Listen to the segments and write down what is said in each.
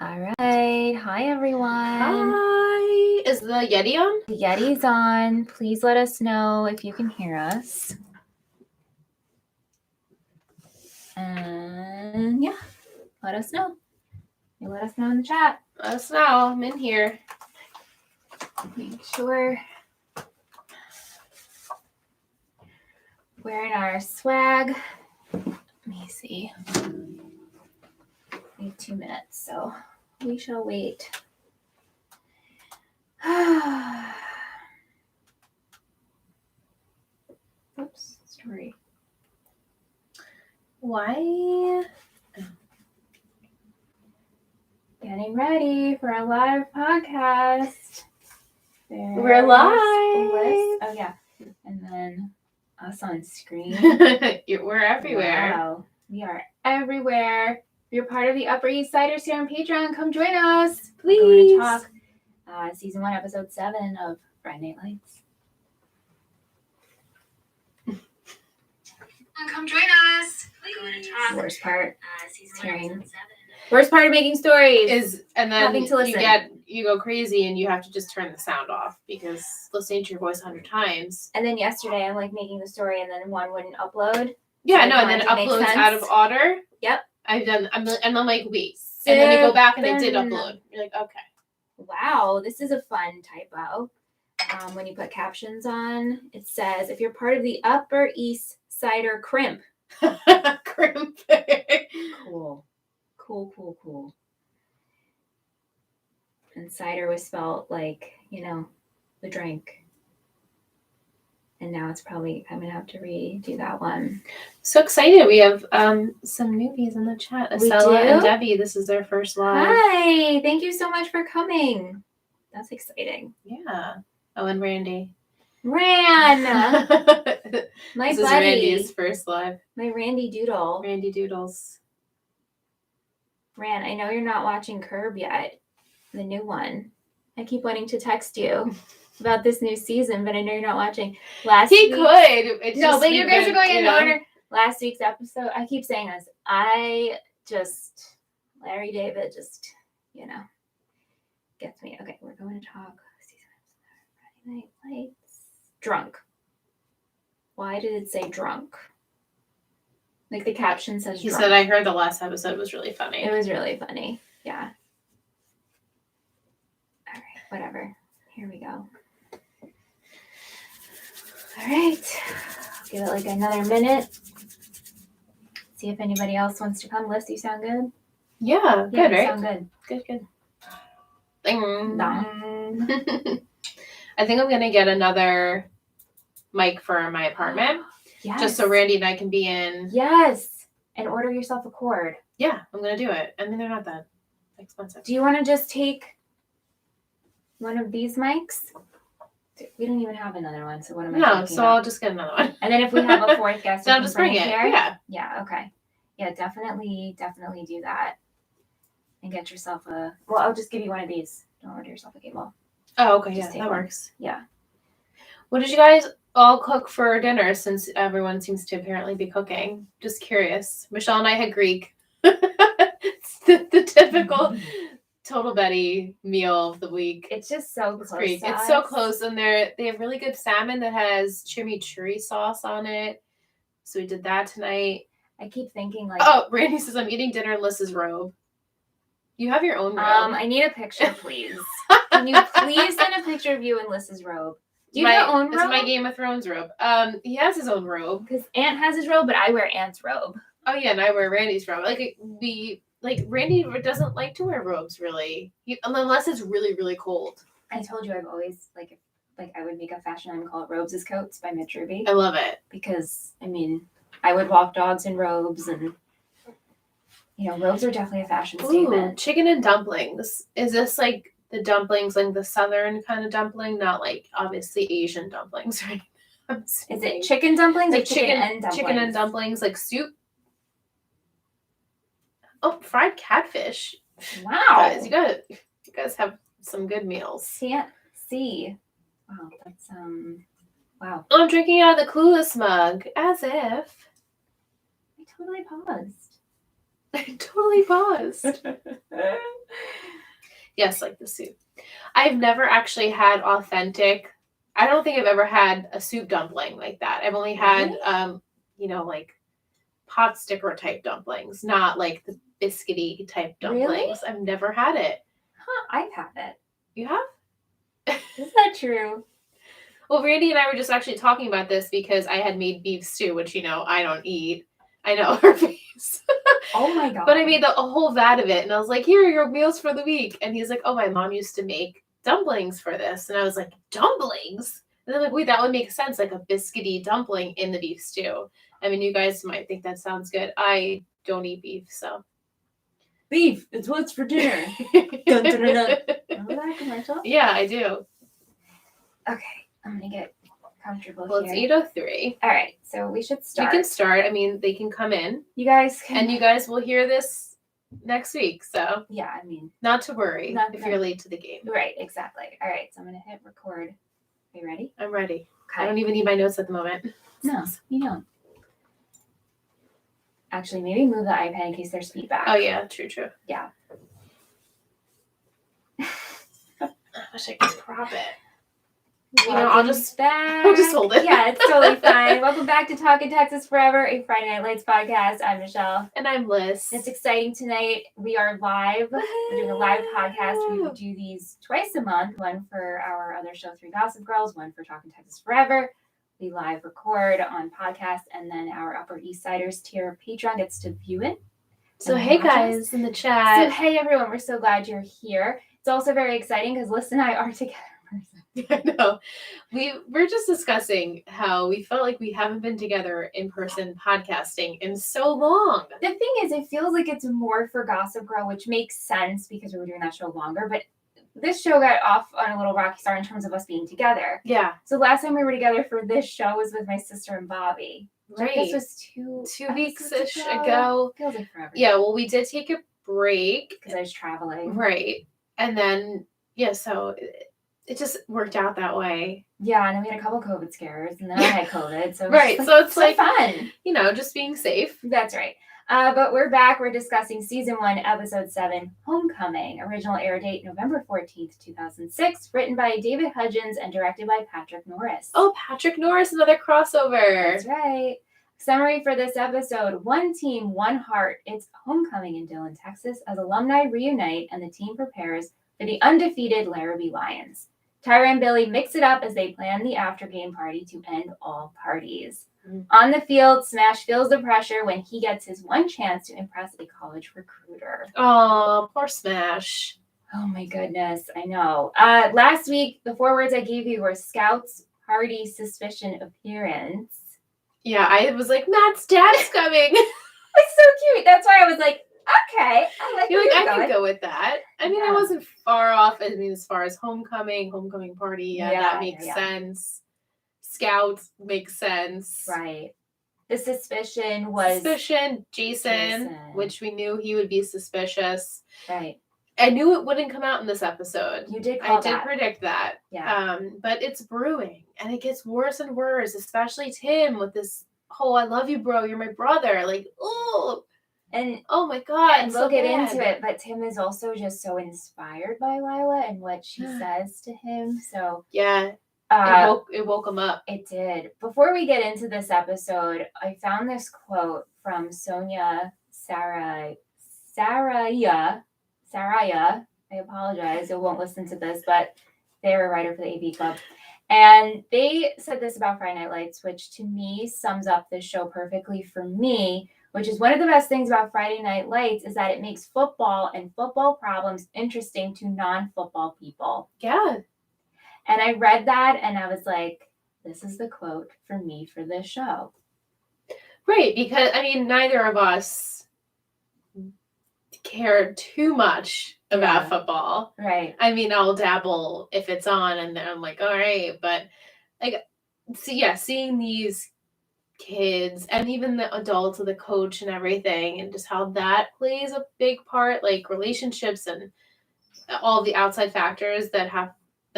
All right. Hi, everyone. Hi. Is the Yeti on? The Yeti's on. Please let us know if you can hear us. And yeah, let us know. You let us know in the chat. Let us know. I'm in here. Make sure wearing our swag. Let me see. We have 2 minutes, so we shall wait. Oops, story. Why? Getting ready for a live podcast. We're live. Oh, yeah. And then us on screen. We're everywhere. Wow. We are everywhere. If you're part of the Upper East Siders here on Patreon, come join us. Please. We're going to talk Season 1, Episode 7 of Friday Night Lights. Come join us. We're going to talk. Worst part is hearing. Worst part of making stories is, and then having to listen. You go crazy and you have to just turn the sound off because listening to your voice 100 times. And then yesterday I'm like making the story and then one wouldn't upload. Yeah, so no, and then it uploads out of order. Yep. And I'm like, wait. And then you go back and it did upload. You're like, okay. Wow, this is a fun typo. When you put captions on, it says, if you're part of the Upper East Sider Crimp. Crimp. Cool. And cider was spelled like, the drink. And now it's probably, I'm going to have to redo that one. So excited. We have some newbies in the chat. Estella and Debbie, this is their first live. Hi, thank you so much for coming. That's exciting. Yeah. Oh, and Randy. My this buddy. Is Randy's first live. My Randy Doodle. Randy Doodles. Ran, I know you're not watching Curb yet, the new one. I keep wanting to text you about this new season, but I know you're not watching. Could. It's no, but you guys are going in order. Last week's episode, I keep saying this. Larry David just, gets me. Okay, we're going to talk season Friday Night Lights. Drunk. Why did it say drunk? Like the caption says He drunk. said, I heard the last episode was really funny. It was really funny. Yeah. All right, whatever. Here we go. All right. I'll give it like another minute. See if anybody else wants to come. Liz, you sound good? Yeah, good, right? Sound good. Good. Ding. I think I'm going to get another mic for my apartment. Yes. Just so Randy and I can be in. Yes. And order yourself a cord. Yeah, I'm going to do it. I mean, they're not that expensive. Do you want to just take one of these mics? We don't even have another one, so what am I talking about? No, so I'll just get another one. And then if we have a fourth guest, so I'll just bring it. Here. Yeah, okay. Yeah, definitely do that. And get yourself I'll just give you one of these. Don't order yourself a cable. Oh, okay, just that works. Yeah. What did you guys all cook for dinner since everyone seems to apparently be cooking? Just curious. Michelle and I had Greek. It's the typical Total Betty meal of the week. It's just so close. Greek. It's so close, and they have really good salmon that has chimichurri sauce on it. So we did that tonight. I keep thinking Randy says I'm eating dinner in Liz's robe. You have your own robe. I need a picture, please. Can you please send a picture of you in Liz's robe? Do you have your own robe? It's my Game of Thrones robe. He has his own robe. Because Ant has his robe, but I wear Ant's robe. Oh yeah, and I wear Randy's robe. Randy doesn't like to wear robes really, unless it's really, really cold. I told you I've always I would make a fashion item called Robes as Coats by Mitch Ruby. I love it because I would walk dogs in robes, and robes are definitely a fashion statement. Chicken and dumplings. Is this like the dumplings, like the southern kind of dumpling, not like obviously Asian dumplings, right? Is it chicken dumplings or chicken and dumplings? Chicken and dumplings, like soup. Oh, fried catfish. Wow. You guys have some good meals. Can't see. Wow, that's wow. Oh, I'm drinking out of the Clueless mug, as if. I totally paused. Yes, like the soup. I've never actually had authentic. I don't think I've ever had a soup dumpling like that. I've only had, like pot sticker type dumplings, not like the biscuity type dumplings. Really? I've never had it. Huh, I've had it. You have? Is that true? Well, Randy and I were just actually talking about this because I had made beef stew, which, I don't eat. I know her face. Oh my God. But I made a whole vat of it, and I was like, here are your meals for the week. And he's like, oh, my mom used to make dumplings for this. And I was like, dumplings? And I'm like, wait, that would make sense, like a biscuity dumpling in the beef stew. I mean, you guys might think that sounds good. I don't eat beef, so. Beef, it's what's for dinner. Dun, dun, dun, dun. Remember that commercial? Yeah, I do. Okay, I'm going to get comfortable Well, here. it's 8:03. All right, so we should start. You can start. I mean, they can come in. You guys can. And you guys will hear this next week, so. Yeah, I mean. Not to worry if you're late to the game. Right, exactly. All right, so I'm going to hit record. Are you ready? I'm ready. Okay. I don't even need my notes at the moment. No, you don't. Actually, maybe move the iPad in case there's feedback. Oh, yeah, true. Yeah. I wish I could prop it. I'll just hold it. Yeah, it's totally fine. Welcome back to Talkin Texas Forever, a Friday Night Lights podcast. I'm Michelle. And I'm Liz. It's exciting tonight. We are live. We're doing a live podcast. We do these twice a month, one for our other show, Three Gossip Girls, one for Talkin Texas Forever. We live record on podcast, and then our Upper East Siders tier Patreon gets to view it. So hey guys in the chat. So hey everyone, we're so glad you're here. It's also very exciting because Liz and I are together in person. I know. We're just discussing how we felt like we haven't been together in person podcasting in so long. The thing is, it feels like it's more for Gossip Girl, which makes sense because we were doing that show longer, but this show got off on a little rocky start in terms of us being together. Yeah. So last time we were together for this show was with my sister and Bobby. Right. This was two weeks-ish ago. Feels like forever. Yeah, well, we did take a break. Because I was traveling. Right. And then, so it just worked out that way. Yeah, and then we had a couple COVID scares, and then I had COVID. So right, so it's like fun. Just being safe. That's right. But we're back. We're discussing Season 1, Episode 7, Homecoming. Original air date November 14th, 2006. Written by David Hudgens and directed by Patrick Norris. Oh, Patrick Norris, another crossover. That's right. Summary for this episode. One team, one heart. It's homecoming in Dillon, Texas, as alumni reunite and the team prepares for the undefeated Laribee Lions. Tyra and Billy mix it up as they plan the after-game party to end all parties. On the field, Smash feels the pressure when he gets his one chance to impress a college recruiter. Oh, poor Smash. Oh my goodness, I know. Last week, the 4 words I gave you were Scouts, Party, Suspicion, Appearance. Yeah, I was like, Matt's dad's coming. It's so cute. That's why I was like, okay. I can go with that. I mean, I wasn't far off. I mean, as far as homecoming party, that makes sense. Scouts makes sense. Right. The suspicion was... Jason, which we knew he would be suspicious. Right. I knew it wouldn't come out in this episode. You did I did predict that. Yeah. But it's brewing, and it gets worse and worse, especially Tim with this whole, I love you, bro, you're my brother. Like, oh. And oh my God. And we'll get into it, but Tim is also just so inspired by Lila and what she says to him. So yeah. It woke him up. It did. Before we get into this episode, I found this quote from Sonia Saraya. I apologize. I won't listen to this, but they're a writer for the AV Club. And they said this about Friday Night Lights, which to me sums up this show perfectly for me, which is one of the best things about Friday Night Lights is that it makes football and football problems interesting to non-football people. Yeah. And I read that and I was like, this is the quote for me for this show. Right, because, I mean, neither of us care too much about football. Right. I mean, I'll dabble if it's on and then I'm like, all right. But, like, seeing these kids and even the adults of the coach and everything and just how that plays a big part, like relationships and all the outside factors that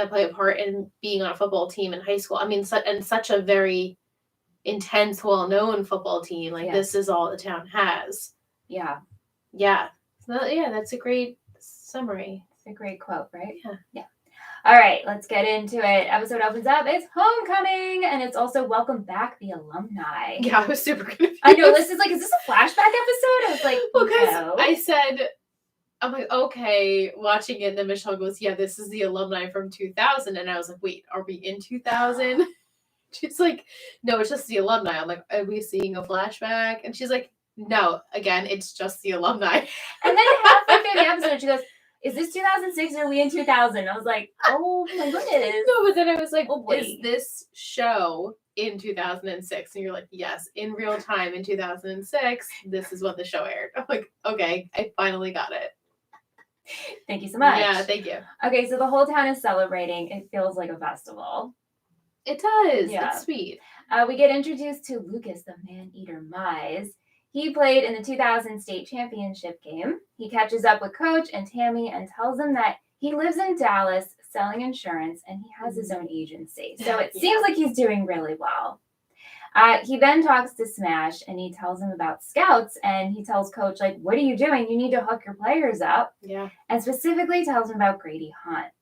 play a part in being on a football team in high school. I mean, and such a very intense, well-known football team. Like, this is all the town has. Yeah. Yeah. So, that's a great summary. a great quote, right? Yeah. All right, let's get into it. Episode opens up. It's homecoming, and it's also welcome back the alumni. Yeah, I was super confused. I know, Liz is like, is this a flashback episode? I was like, because no. I said, I'm like, okay, watching it, and then Michelle goes, yeah, this is the alumni from 2000. And I was like, wait, are we in 2000? She's like, no, it's just the alumni. I'm like, are we seeing a flashback? And she's like, no, again, it's just the alumni. And then halfway through the episode, she goes, is this 2006 or are we in 2000? I was like, oh my goodness. No, but then I was like, Oh, boy. is this show in 2006? And you're like, yes, in real time in 2006, this is when the show aired. I'm like, okay, I finally got it. Thank you so much. Yeah, thank you. Okay, so the whole town is celebrating. It feels like a festival. It does. Yeah. It's sweet. We get introduced to Lucas, the man-eater Mize. He played in the 2000 state championship game. He catches up with Coach and Tammy and tells them that he lives in Dallas selling insurance and he has his own agency. So it seems like he's doing really well. He then talks to Smash and he tells him about scouts and he tells Coach, like, what are you doing? You need to hook your players up. Yeah. And specifically tells him about Grady Hunt.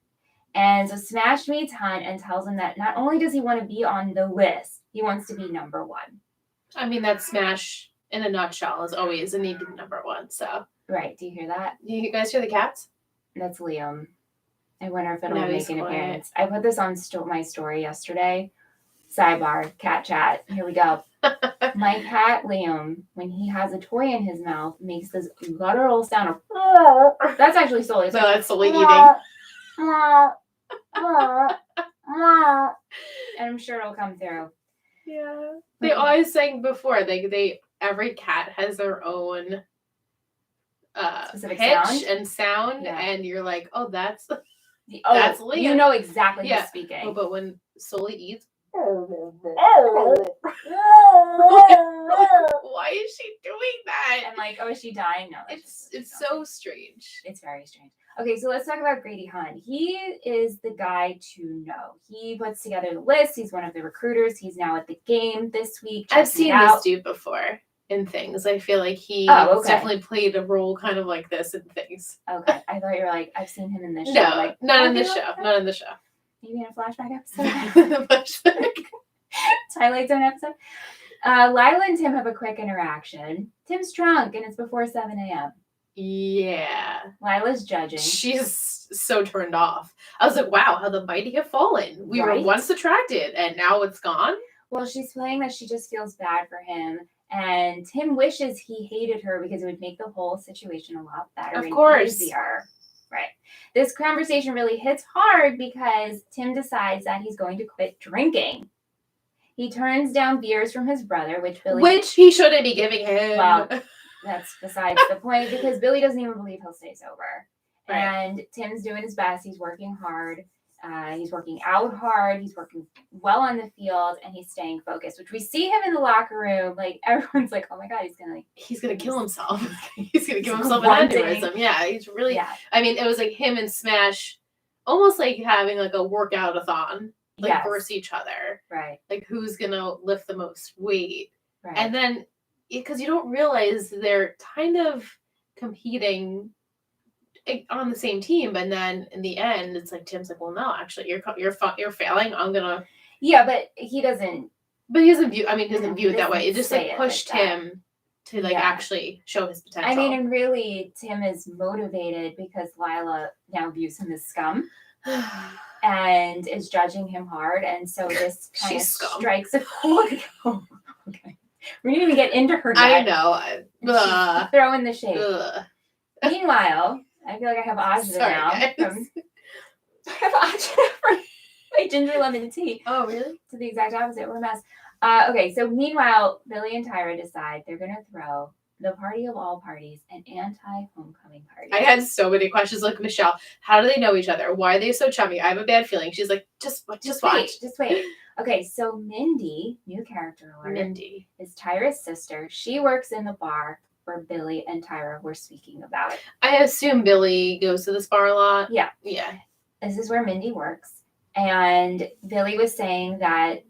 And so Smash meets Hunt and tells him that not only does he want to be on the list, he wants to be number one. I mean, that Smash in a nutshell is always a need to be number one. So. Right. Do you hear that? You guys hear the cats? That's Liam. I wonder if it'll No, make he's an quiet. appearance. I put this on my story yesterday. Sidebar, cat chat. Here we go. My cat, Liam, when he has a toy in his mouth, makes this guttural sound of... That's actually Sully. So that's Sully eating. And I'm sure it'll come through. Yeah. They always sang before. They every cat has their own Specific pitch and sound, Yeah. and you're like, oh, that's That's Liam. You know exactly who's Oh, speaking. but when Sully eats, why is she doing that? And like, oh, is she dying? No. It's so strange. It's very strange. Okay, so let's talk about Grady Hunt. He is the guy to know. He puts together the list. He's one of the recruiters. He's now at the game this week. I've seen this dude before in things. I feel like he definitely played a role kind of like this in things. Okay, I thought you were like, I've seen him in this show. No, Like, not in the show. Not in the show. Maybe in a flashback episode. Twilight Zone episode. Lila and Tim have a quick interaction. Tim's drunk and it's before 7 a.m. Yeah. Lila's judging. She's so turned off. I was like, wow, how the mighty have fallen. We were once attracted and now it's gone. Well, she's saying that she just feels bad for him. And Tim wishes he hated her because it would make the whole situation a lot better and easier. Right. This conversation really hits hard because Tim decides that he's going to quit drinking. He turns down beers from his brother, which he shouldn't be giving him. Well, that's besides the point because Billy doesn't even believe he'll stay sober. Right. And Tim's doing his best. He's working hard. He's working out hard. He's working well on the field, and he's staying focused. Which we see him in the locker room. Like everyone's like, "Oh my god, he's gonna kill himself. He's gonna give himself an aneurysm." Yeah, he's really. Yeah. I mean, it was like him and Smash, almost like having like a workout-a-thon, like versus each other. Right. Like who's gonna lift the most weight, right. And then because you don't realize they're kind of competing on the same team, but then in the end, it's like Tim's like, "Well, no, actually, you're failing. I'm gonna." Yeah, but he doesn't. But he doesn't view. I mean, he doesn't view it that way. It just like pushed him to like actually show his potential. I mean, and really, Tim is motivated because Lila now views him as scum, and is judging him hard, and so this kind of strikes a chord. Okay, we didn't even get into her. I know. Throwing the shade. Meanwhile. I feel like I have agita now. I have agita from my ginger lemon tea. Oh, really? To the exact opposite. We're a mess. Okay, so meanwhile, Billy and Tyra decide they're going to throw the party of all parties, an anti-homecoming party. I had so many questions. Like, Michelle, how do they know each other? Why are they so chummy? I have a bad feeling. She's like, just watch. Just wait. Okay, so Mindy, new character alert, is Tyra's sister. She works in the bar where Billy and Tyra were speaking about it. I assume Billy goes to this bar a lot. Yeah. Yeah. This is where Mindy works. And Billy was saying that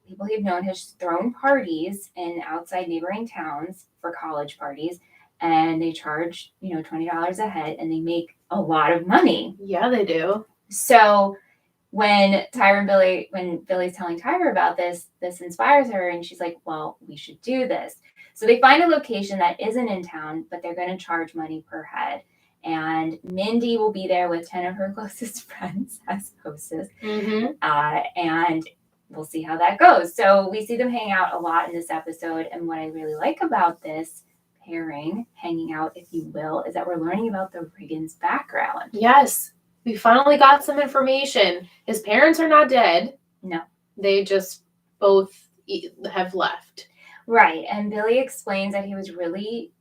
people he've known has thrown parties in outside neighboring towns for college parties. And they charge, $20 a head. And they make a lot of money. Yeah, they do. So when Billy's telling Tyra about this inspires her, and she's like, well, we should do this. So they find a location that isn't in town, but they're going to charge money per head. And Mindy will be there with 10 of her closest friends as hostess. Mm-hmm. And we'll see how that goes. So we see them hang out a lot in this episode. And what I really like about this pairing, hanging out, if you will, is that we're learning about the Riggins background. Yes. We finally got some information. His parents are not dead. No. They just both have left. Right. And Billy explains that he was really,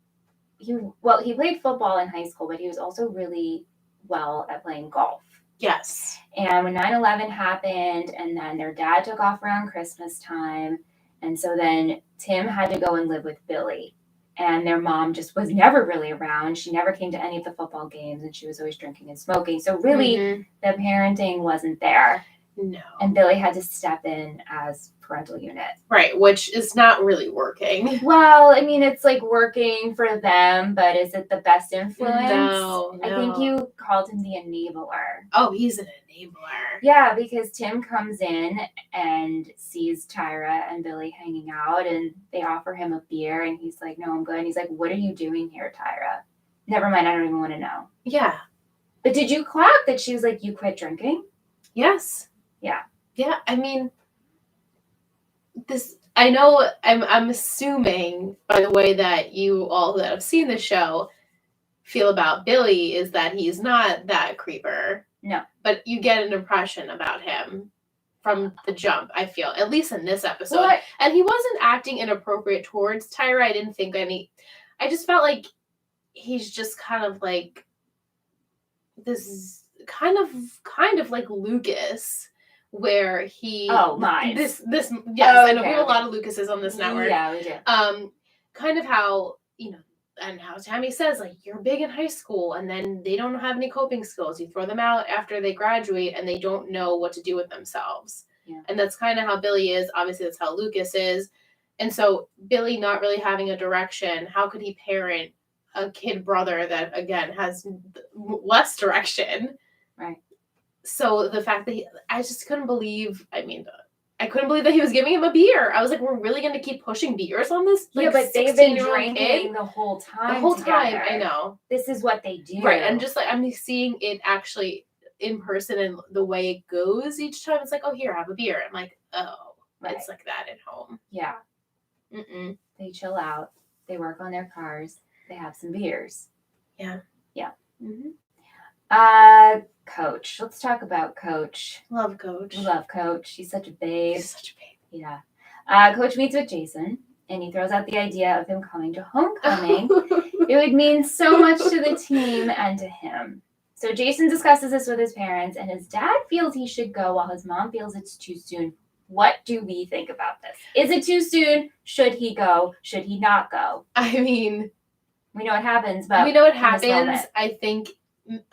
he played football in high school, but he was also really well at playing golf. Yes. And when 9/11 happened, and then their dad took off around Christmas time, and so then Tim had to go and live with Billy. And their mom just was never really around. She never came to any of the football games, and she was always drinking and smoking. So really, the parenting wasn't there. No. And Billy had to step in as parental unit. Right, which is not really working. Well, I mean, it's like working for them, but is it the best influence? No. I think you called him the enabler. Oh, he's an enabler. Yeah, because Tim comes in and sees Tyra and Billy hanging out, and they offer him a beer, and he's like, no, I'm good. And he's like, what are you doing here, Tyra? Never mind, I don't even want to know. Yeah. But did you clap that she was like, you quit drinking? Yes. Yeah. Yeah, I mean, I know, I'm assuming by the way that you all that have seen the show feel about Billy is that he's not that creeper. No. But you get an impression about him from the jump, I feel, at least in this episode. What? And he wasn't acting inappropriate towards Tyra. I didn't think I just felt like he's just kind of like this kind of like Lucas, where he this yes, I know we have a lot of Lucases on this network. Yeah, we do. Kind of how, and how Tammy says, like, you're big in high school and then they don't have any coping skills. You throw them out after they graduate and they don't know what to do with themselves. Yeah. And that's kind of how Billy is. Obviously, that's how Lucas is. And so Billy not really having a direction, how could he parent a kid brother that, again, has less direction? Right. So the fact that I just couldn't believe, I couldn't believe that he was giving him a beer. I was like, we're really going to keep pushing beers on this? Yeah, but they've been drinking the whole time. The whole together. time, I know. This is what they do. Right, and just like, I'm seeing it actually in person and the way it goes each time. It's like, oh, here, have a beer. I'm like, oh, right. It's like that at home. Yeah. Mm-mm. They chill out. They work on their cars. They have some beers. Yeah. Yeah. Mm-hmm. Coach. Let's talk about Coach. Love Coach. We love Coach. She's such a babe. She's such a babe. Yeah. Coach meets with Jason, and he throws out the idea of him coming to homecoming. It would mean so much to the team and to him. So Jason discusses this with his parents, and his dad feels he should go while his mom feels it's too soon. What do we think about this? Is it too soon? Should he go? Should he not go? I mean, we know what happens, but we know what happens. I think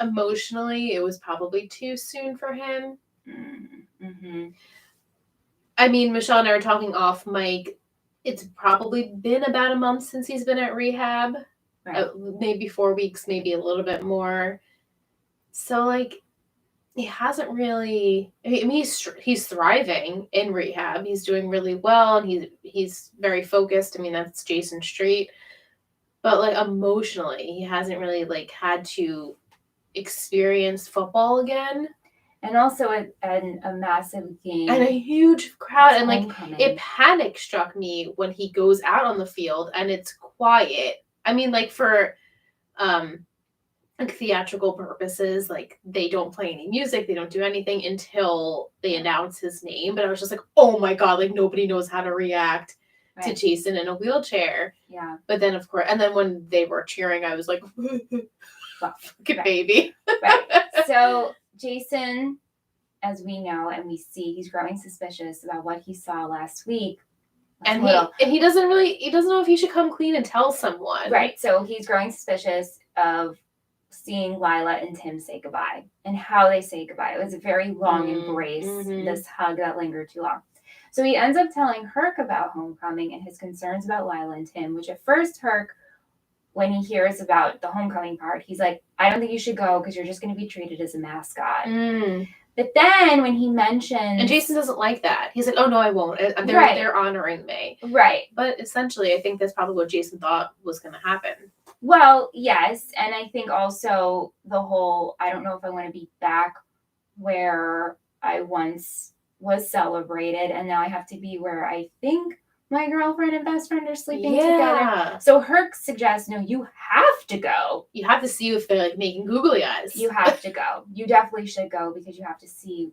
emotionally it was probably too soon for him. Mm-hmm. I mean, Michelle and I were talking off mic. It's probably been about a month since he's been at rehab. Right. Maybe 4 weeks, maybe a little bit more. So, like, he hasn't really. I mean, he's thriving in rehab. He's doing really well, and he's very focused. I mean, that's Jason Street. But, like, emotionally, he hasn't really, like, had to experience football again. And also a massive game. And a huge crowd. And, like, homecoming. it panic struck me when he goes out on the field and it's quiet. I mean, like, for like theatrical purposes, like, they don't play any music, they don't do anything until they announce his name. But I was just like, oh my God, like, nobody knows how to react to Jason in a wheelchair. Yeah. But then, of course, and then when they were cheering, I was like, fucking baby. Right. So Jason, as we know and we see, he's growing suspicious about what he saw last week. And he doesn't know if he should come clean and tell someone. Right. So he's growing suspicious of seeing Lila and Tim say goodbye and how they say goodbye. It was a very long embrace, this hug that lingered too long. So he ends up telling Herc about homecoming and his concerns about Lila and Tim, which at first Herc when he hears about the homecoming part, he's like, I don't think you should go because you're just going to be treated as a mascot. But then when he mentions... And Jason doesn't like that. He's like, oh, no, I won't. They're honoring me. Right. But essentially, I think that's probably what Jason thought was going to happen. Well, yes. And I think also the whole, I don't know if I want to be back where I once was celebrated and now I have to be where I think my girlfriend and best friend are sleeping together. So Herc suggests, no, you have to go. You have to see if they're like making googly eyes. You have to go. You definitely should go because you have to see,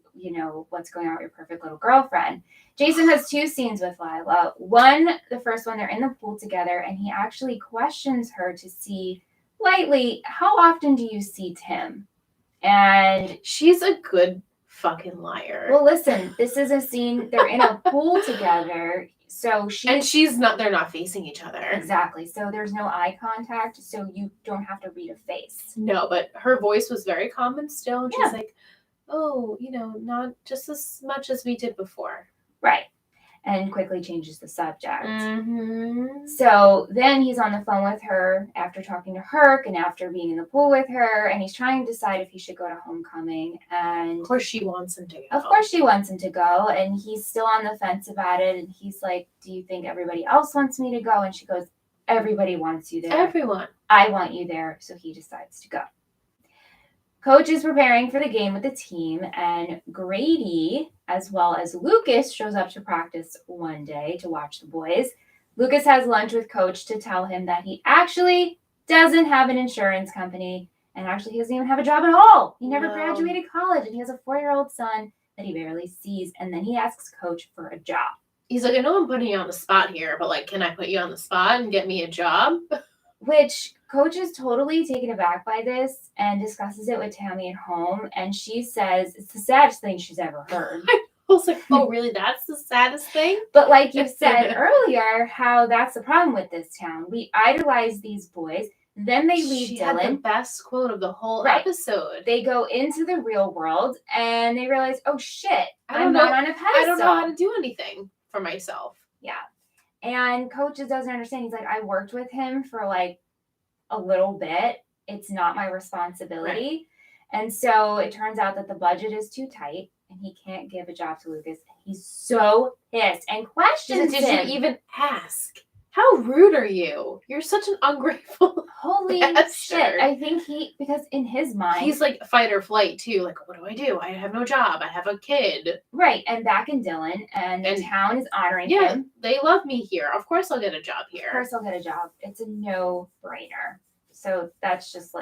what's going on with your perfect little girlfriend. Jason has 2 scenes with Lila. One, the first one, they're in the pool together and he actually questions her to see lightly, how often do you see Tim? And she's a good fucking liar. Well, listen, this is a scene, they're in a pool together. So they're not facing each other. Exactly. So there's no eye contact. So you don't have to read a face. No, but her voice was very calm and still. And she's like, oh, not just as much as we did before. Right. And quickly changes the subject. So then he's on the phone with her after talking to Herc and after being in the pool with her. And he's trying to decide if he should go to homecoming. And of course she wants him to go. Of course she wants him to go. And he's still on the fence about it. And he's like, do you think everybody else wants me to go? And she goes, everybody wants you there. Everyone. I want you there. So he decides to go. Coach is preparing for the game with the team, and Grady, as well as Lucas, shows up to practice one day to watch the boys. Lucas has lunch with Coach to tell him that he actually doesn't have an insurance company, and actually he doesn't even have a job at all. He never graduated college, and he has a 4-year-old son that he barely sees, and then he asks Coach for a job. He's like, I know I'm putting you on the spot here, but can I put you on the spot and get me a job? Which Coach is totally taken aback by this and discusses it with Tammy at home. And she says it's the saddest thing she's ever heard. I was like, oh, really? That's the saddest thing? But like you said earlier, how that's the problem with this town. We idolize these boys. Then they leave Dillon. Had the best quote of the whole episode. They go into the real world and they realize, oh, shit, I'm not on a pedestal. I don't know how to do anything for myself. Yeah. And Coach just doesn't understand. He's like, I worked with him for a little bit. It's not my responsibility. Right. And so it turns out that the budget is too tight and he can't give a job to Lucas. He's so pissed and questions him. Did you even ask? How rude are you? You're such an ungrateful Holy bastard. Shit. I think because in his mind... He's like fight or flight too. What do I do? I have no job. I have a kid. Right. And back in Dillon and the town is honoring him. They love me here. Of course I'll get a job here. Of course I'll get a job. It's a no-brainer. So that's just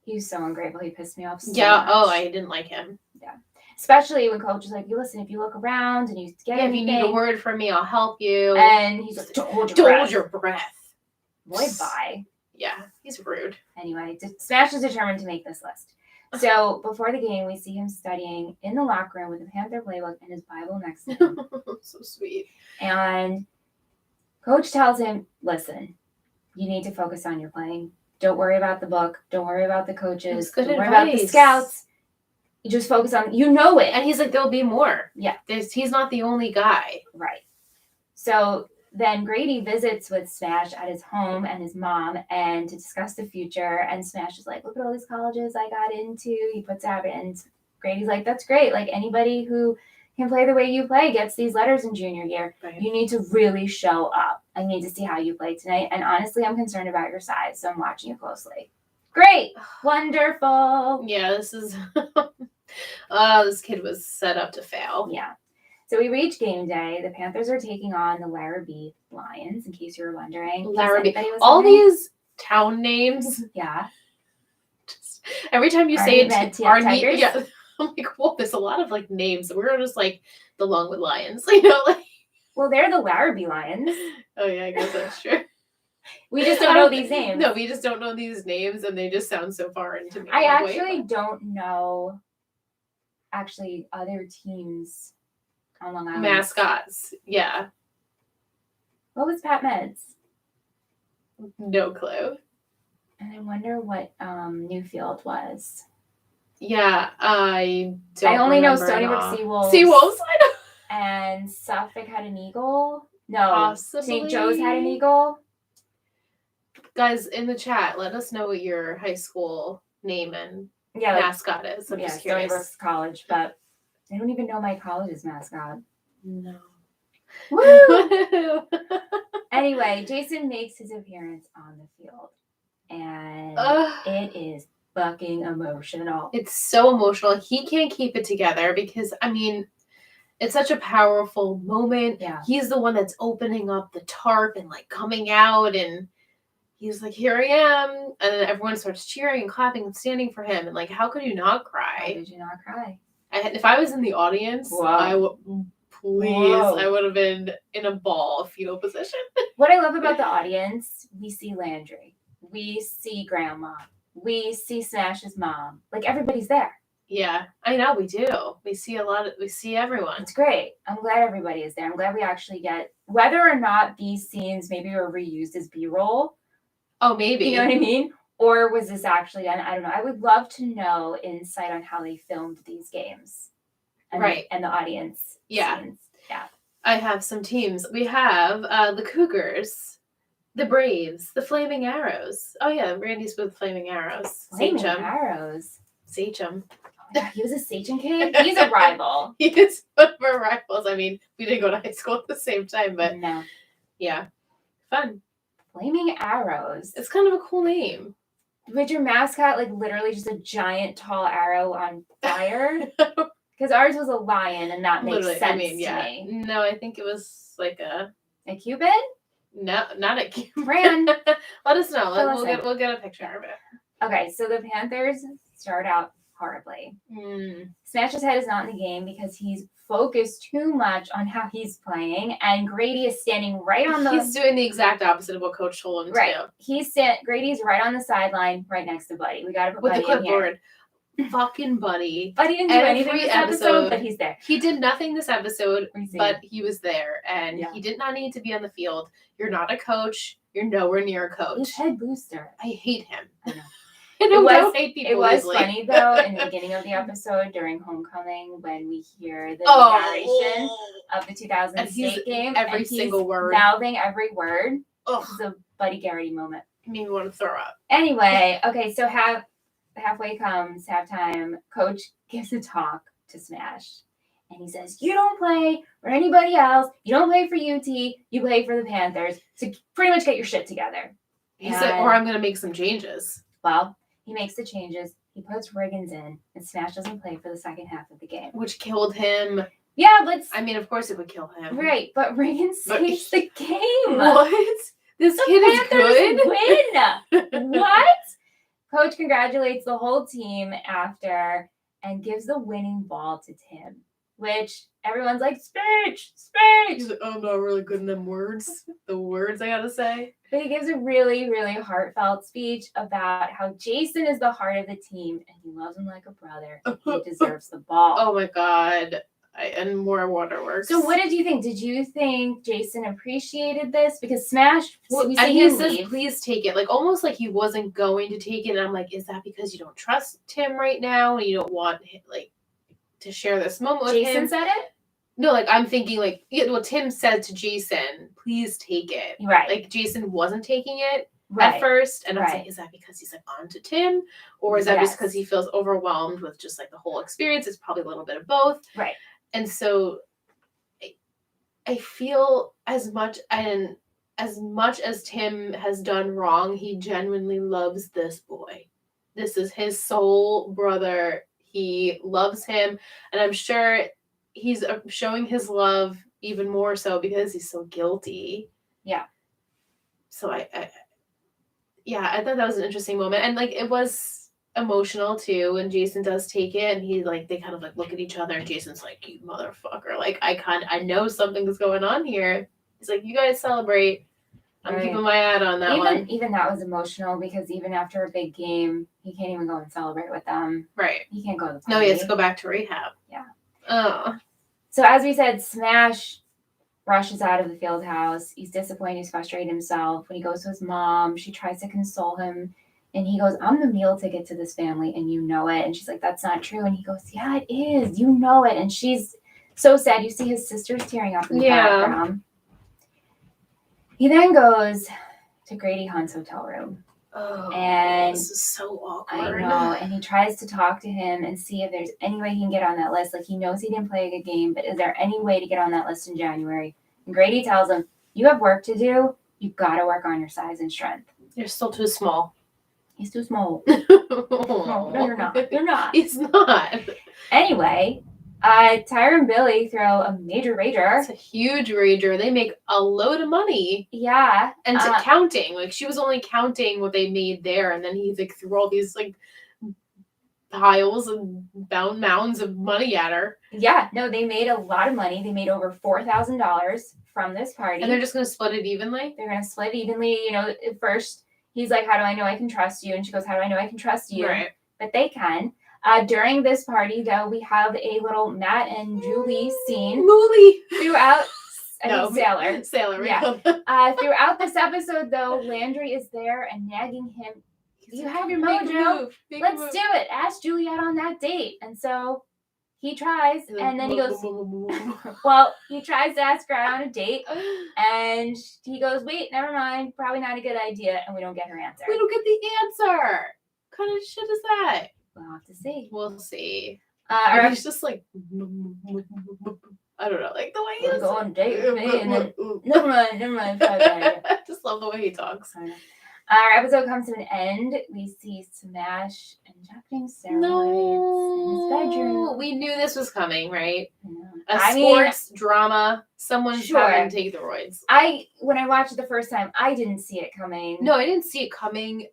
he's so ungrateful. He pissed me off so much. I didn't like him. Yeah. Especially when Coach is like, you listen, if you look around and you get anything, if you need a word from me, I'll help you. And he's like, don't hold your breath. Boy, bye. Yeah, he's rude. Anyway, Smash is determined to make this list. So before the game, we see him studying in the locker room with a Panther playbook and his Bible next to him. So sweet. And Coach tells him, listen, you need to focus on your playing. Don't worry about the book. Don't worry about the coaches. Don't worry about the scouts. You just focus on, it. And he's like, there'll be more. Yeah. He's not the only guy. Right. So then Grady visits with Smash at his home and his mom and to discuss the future. And Smash is like, look at all these colleges I got into. He puts out it. And Grady's like, that's great. Anybody who can play the way you play gets these letters in junior year. Right. You need to really show up. I need to see how you play tonight. And honestly, I'm concerned about your size. So I'm watching you closely. Great. Wonderful. Yeah, this is... this kid was set up to fail. Yeah. So we reach game day. The Panthers are taking on the Laribee Lions, in case you were wondering. Laribee. All these town names. Yeah. Just, every time you say it, yeah. I'm like, whoa, there's a lot of names. We're just the Longwood Lions, Well, they're the Laribee Lions. Oh yeah, I guess that's true. We just don't know these names. No, we just don't know these names, and they just sound so foreign to me. I actually don't know. Other teams on Long Island. Mascots, yeah. What was Pat Meds? No clue. And I wonder what Newfield was. Yeah, I only know Stony Brook Seawolves. Seawolves, I know. And Suffolk had an eagle. No, Possibly. St. Joe's had an eagle. Guys, in the chat, let us know what your high school name and mascot is. I'm just Stony curious. Brook College, but I don't even know my college's mascot. No. Woo! Anyway, Jason makes his appearance on the field, and it is fucking emotional. It's so emotional. He can't keep it together because, I mean, it's such a powerful moment. Yeah. He's the one that's opening up the tarp and like coming out, and he's like, "Here I am," and then everyone starts cheering and clapping and standing for him. And like, how could you not cry? How did you not cry? If I was in the audience, I would. I would have been in a ball, fetal position. What I love about the audience, we see Landry, we see Grandma, we see Smash's mom. Like, everybody's there. Yeah, I know, we do. We see everyone. It's great. I'm glad everybody is there. I'm glad we actually get, whether or not these scenes maybe were reused as B-roll. Oh, maybe. You know what I mean? Or was this actually done? I don't know. I would love to know insight on how they filmed these games. And the audience scenes. Yeah. I have some teams. We have the Cougars, the Braves, the Flaming Arrows. Oh, yeah, Randy's with Flaming Arrows. Flaming Arrows. Sachem. Oh, yeah, he was a Sachem kid? He's a rival. He is one of our rivals. I mean, we didn't go to high school at the same time, but no. Yeah. Fun. Flaming Arrows. It's kind of a cool name. Was your mascot like literally just a giant tall arrow on fire? Because ours was a lion, and that makes sense to me. No, I think it was like a Cupid? No, not a Cupid. Fran, let us know. We'll get a picture of it. Okay, so the Panthers start out horribly. Smash's head is not in the game because he's focused too much on how he's playing, and Grady is standing right on the. He's doing the exact opposite of what Coach told him to do. Grady's right on the sideline, right next to Buddy. We got to put with Buddy the clipboard. In here. Fucking Buddy. Buddy didn't do anything this episode, but he's there. He did nothing this episode, but he was there, and he did not need to be on the field. You're not a coach. You're nowhere near a coach. He's head booster. I hate him. I know. It was funny though in the beginning of the episode during homecoming when we hear the narration of the 2000 state game. Every single word. Mouthing every word. It's a Buddy Garrity moment. It made me want to throw up. Anyway, okay, so halfway comes halftime. Coach gives a talk to Smash. And he says, you don't play for anybody else. You don't play for UT. You play for the Panthers. So pretty much get your shit together. He said, or I'm going to make some changes. Well, he makes the changes. He puts Riggins in, and Smash doesn't play for the second half of the game. Which killed him. Yeah, but... I mean, of course it would kill him. Right, but Riggins saves the game. What? This kid is good? Win. What? Coach congratulates the whole team after and gives the winning ball to Tim, which everyone's like, speech. He's like, I'm not really good in them words. The words I gotta say. But he gives a really, really heartfelt speech about how Jason is the heart of the team and he loves him like a brother. And he deserves the ball. Oh my God. And more waterworks. So what did you think? Did you think Jason appreciated this? Because Smash, he says, please take it. Like, almost like he wasn't going to take it. And I'm like, is that because you don't trust Tim right now? And you don't want, like, to share this moment with him? Jason said it? No, like, I'm thinking, like, Tim said to Jason, please take it. Right. Like, Jason wasn't taking it at first. And I was like, is that because he's, like, on to Tim? Or is that just because he feels overwhelmed with just, like, the whole experience? It's probably a little bit of both. Right. And so I feel as much as Tim has done wrong, he genuinely loves this boy. This is his soul brother. He loves him. And I'm sure he's showing his love even more so because he's so guilty. Yeah. So I thought that was an interesting moment. And like, it was emotional too, and Jason does take it, and they kind of like look at each other, and Jason's like, you motherfucker, like I know something's going on here. He's like, you guys celebrate. I'm keeping my ad on that one. Even that was emotional because even after a big game, he can't even go and celebrate with them. Right. He can't go to the party. No, he has to go back to rehab. Yeah. Oh. So as we said, Smash rushes out of the field house. He's disappointed. He's frustrated himself. When he goes to his mom, she tries to console him. And he goes, I'm the meal ticket to this family, and you know it. And she's like, that's not true. And he goes, yeah, it is. You know it. And she's so sad. You see his sisters tearing up in the background. He then goes to Grady Hunt's hotel room. Oh, And this is so I awkward. know. And he tries to talk to him and see if there's any way he can get on that list. Like, he knows he didn't play a good game, but is there any way to get on that list in January? And Grady tells him, you have work to do. You've got to work on your size and strength. You're still too small. He's too small. No, you're not. You're not. He's not. Anyway, Tyra and Billy throw a major rager. It's a huge rager. They make a load of money. Yeah. And counting. Like, she was only counting what they made there, and then he like threw all these like piles and bound mounds of money at her. Yeah. No, they made a lot of money. They made over $4,000 from this party. And they're just gonna split it evenly? They're gonna split evenly. You know, at first he's like, how do I know I can trust you? And she goes, how do I know I can trust you? Right. But they can. During this party, though, we have a little Matt and Julie scene Mooly. throughout. Sailor. Yeah. Throughout this episode, though, Landry is there and nagging him. You have your mojo. Let's do it. Ask Julie out on that date. And so he tries, and then he goes, well, he tries to ask her out on a date, and he goes, wait, never mind. Probably not a good idea. And we don't get her answer. We don't get the answer. What kind of shit is that? We'll have to see. We'll see. He's just like, I don't know, like the way he go on a date with me, and then never mind. I just love the way he talks. Our episode comes to an end. We see Smash injecting steroids in his bedroom. We knew this was coming, right? Yeah. A sports drama. Someone's having to take the roids. When I watched it the first time, I didn't see it coming. No, I didn't see it coming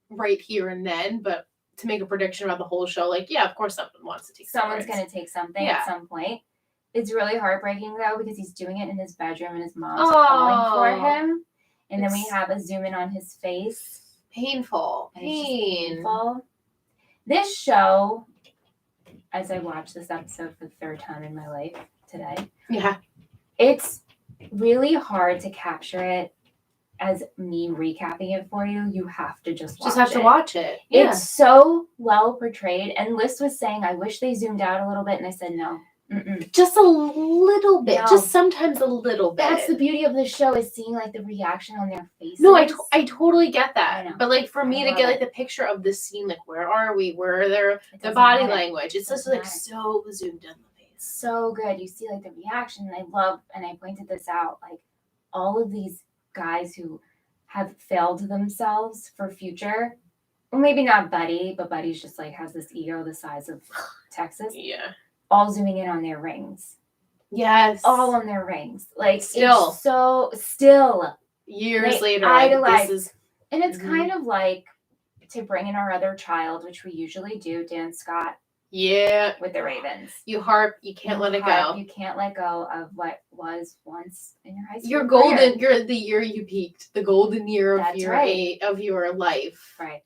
right here and then, but to make a prediction about the whole show, like, yeah, of course someone wants to take Someone's going to take something at some point. It's really heartbreaking, though, because he's doing it in his bedroom and his mom's calling for him. And then we have a zoom in on his face. Painful. Painful. This show, as I watched this episode for the third time in my life today, it's really hard to capture it as me recapping it for you. You have to just watch it. Yeah. It's so well portrayed. And Liz was saying, I wish they zoomed out a little bit. And I said, no. Mm-mm. Just a little bit. No. Just sometimes a little bit. That's the beauty of the show, is seeing like the reaction on their faces. No, I totally get that. But like for me to get like the picture of this scene, like where are we? Where are the body language? It's just like so zoomed in the face. So good. You see like the reaction. And I love, and I pointed this out, like all of these guys who have failed themselves for future. Well, maybe not Buddy, but Buddy's just like has this ego the size of Texas. Yeah. All zooming in on their rings. Yes. All on their rings. Like still. It's so still. Years later. Idolize. Like, and it's kind of like to bring in our other child, which we usually do, Dan Scott. Yeah. With the Ravens. You can't let it go. You can't let go of what was once in your high school. You're golden. You're the year you peaked. The golden year of your life. Right.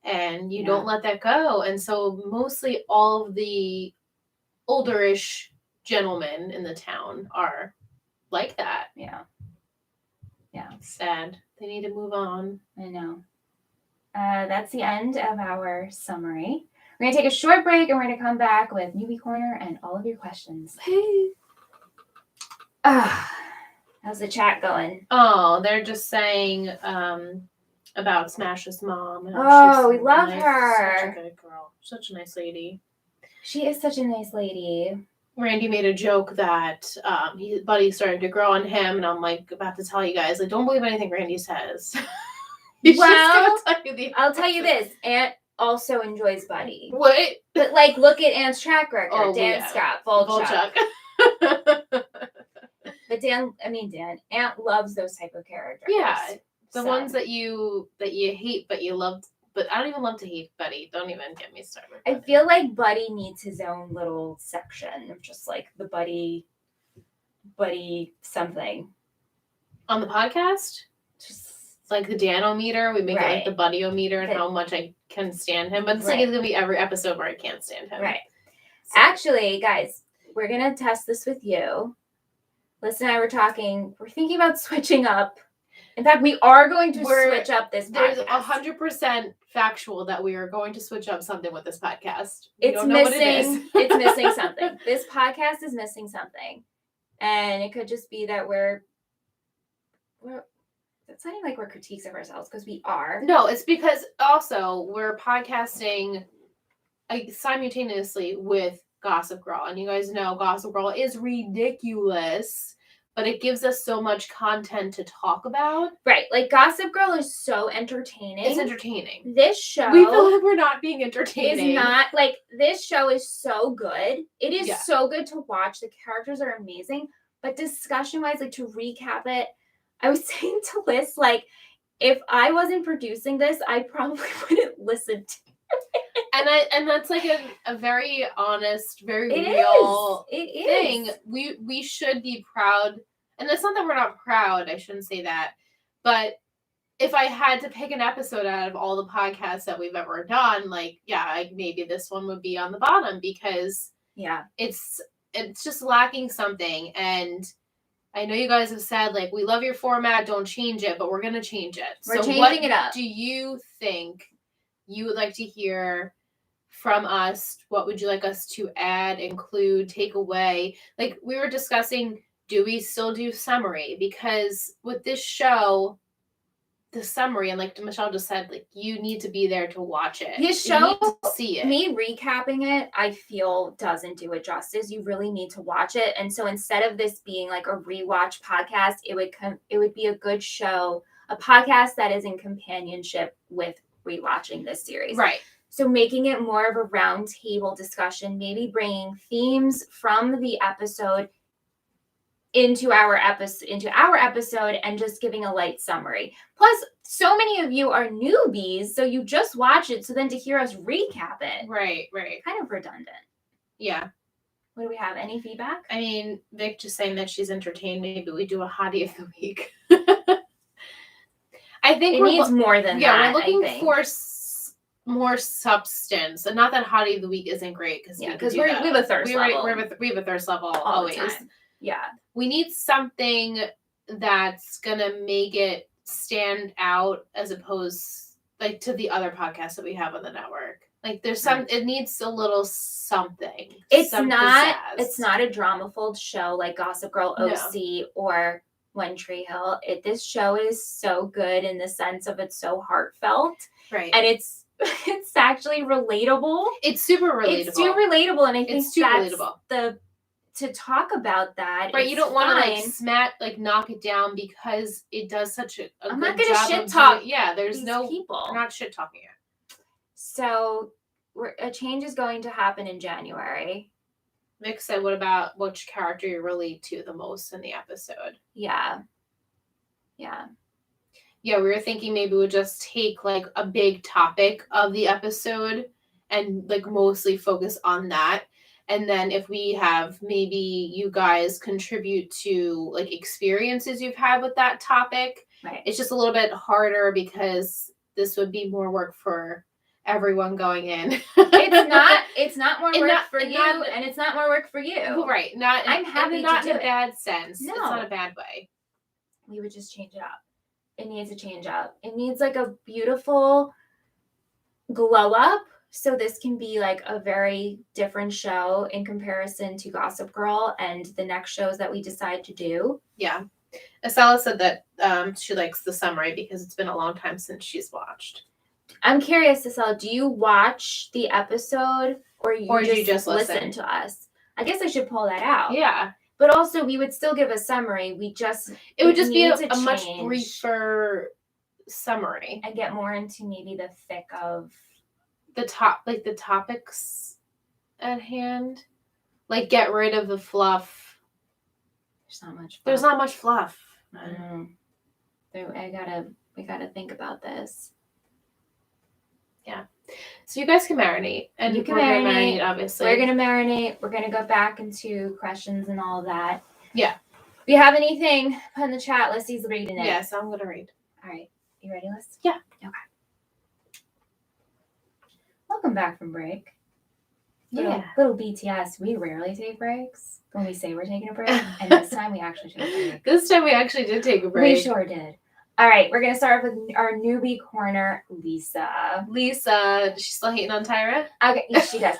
And you don't let that go. And so mostly all of the olderish gentlemen in the town are like that. Yeah. Yeah. Sad. They need to move on. I know. That's the end of our summary. We're going to take a short break, and we're going to come back with Newbie Corner and all of your questions. Hey. How's the chat going? Oh, they're just saying about Smash's mom. Oh, we love her. Such a good girl. Such a nice lady. She is such a nice lady. Randy made a joke that Buddy started to grow on him, and I'm like about to tell you guys, like, don't believe anything Randy says. I'll tell you this. Aunt also enjoys Buddy. What? But like, look at Aunt's track record. Dan Scott, Volchuk. But Aunt loves those type of characters. Yeah. The ones that you hate but you love. But I don't even love to hate Buddy. Don't even get me started. I feel like Buddy needs his own little section of just like the Buddy something. On the podcast? Just like the Dan-o-meter. We make it like the Buddy-o-meter and how much I can stand him. But it's like it's going to be every episode where I can't stand him. Right. So. Actually, guys, we're going to test this with you. Liz and I were talking. We're thinking about switching up. In fact, we are going to switch up this podcast. There's 100% factual that we are going to switch up something with this podcast. It's missing something. This podcast is missing something. And it could just be that we're That's sounding like we're critiques of ourselves because we are. No, it's because also we're podcasting simultaneously with Gossip Girl. And you guys know Gossip Girl is ridiculous, but it gives us so much content to talk about. Right. Like Gossip Girl is so entertaining. It's entertaining. This show we feel like we're not being entertaining. Is not like this show is so good. It is Yeah. so good to watch. The characters are amazing. But discussion wise, like to recap it, I was saying to Liz, like, if I wasn't producing this, I probably wouldn't listen to it. And that's like a very honest, very It real is. thing. We should be proud. And it's not that we're not proud, I shouldn't say that. But if I had to pick an episode out of all the podcasts that we've ever done, like, yeah, maybe this one would be on the bottom because it's just lacking something. And I know you guys have said, like, we love your format, don't change it, but we're going to change it. We're changing it up. Do you think you would like to hear from us? What would you like us to add, include, take away? Like, we were discussing, do we still do summary? Because with this show, the summary, and like Michelle just said, like, you need to be there to watch it. This you show, need to see it. Me recapping it, I feel doesn't do it justice. You really need to watch it. And so instead of this being like a rewatch podcast, it would be a good show, a podcast that is in companionship with rewatching this series. Right. So making it more of a round table discussion, maybe bringing themes from the episode into our episode and just giving a light summary. Plus, so many of you are newbies, so you just watch it, so then to hear us recap it. Right. Kind of redundant. Yeah. What do we have? Any feedback? I mean, Vic just saying that she's entertained. Maybe we do a hottie of the week. I think it needs more than that. Yeah, we're looking for more substance, and not that hottie of the week isn't great because we have a thirst level. We have a thirst level always. Yeah, we need something that's gonna make it stand out as opposed like to the other podcasts that we have on the network. Like there's it needs a little something. It's not a drama-filled show like Gossip Girl, OC, or One Tree Hill. This show is so good in the sense of it's so heartfelt. Right. And it's actually relatable. It's super relatable. It's too relatable, and I think it's too relatable. To talk about that. Right, you don't want to knock it down because it does such a I'm good not gonna job shit talk. Yeah, there's no people. We're not shit talking it. So a change is going to happen in January. Vic said, "What about which character you relate to the most in the episode?" Yeah. We were thinking maybe we'll just take like a big topic of the episode and like mostly focus on that. And then if we have maybe you guys contribute to like experiences you've had with that topic. Right. It's just a little bit harder because this would be more work for everyone going in. It's not more work for you, and it's not more work for you. Right. I'm happy not to do in a bad sense. No. It's not a bad way. We would just change it up. It needs a change up. It needs like a beautiful glow up. So this can be like a very different show in comparison to Gossip Girl and the next shows that we decide to do. Yeah. Estella said that she likes the summary because it's been a long time since she's watched. I'm curious, Estella, do you watch the episode or do you just listen to us? I guess I should pull that out. Yeah. But also we would still give a summary. It would just be a much briefer summary. And get more into maybe the thick of the topics at hand. Like get rid of the fluff. There's not much fluff. We gotta think about this. Yeah. So you guys can marinate. And you can marinate, obviously. We're gonna marinate. We're gonna go back into questions and all that. Yeah. If you have anything, put in the chat. Leslie's reading it. Yes, I'm gonna read. All right. You ready, Liz? Yeah. Okay. Welcome back from break. Yeah. Little BTS. We rarely take breaks when we say we're taking a break, and this time we actually took a break. This time we actually did take a break. We sure did. All right, we're going to start with our newbie corner, Lisa. Lisa, does she still hating on Tyra? Okay, yes, she does.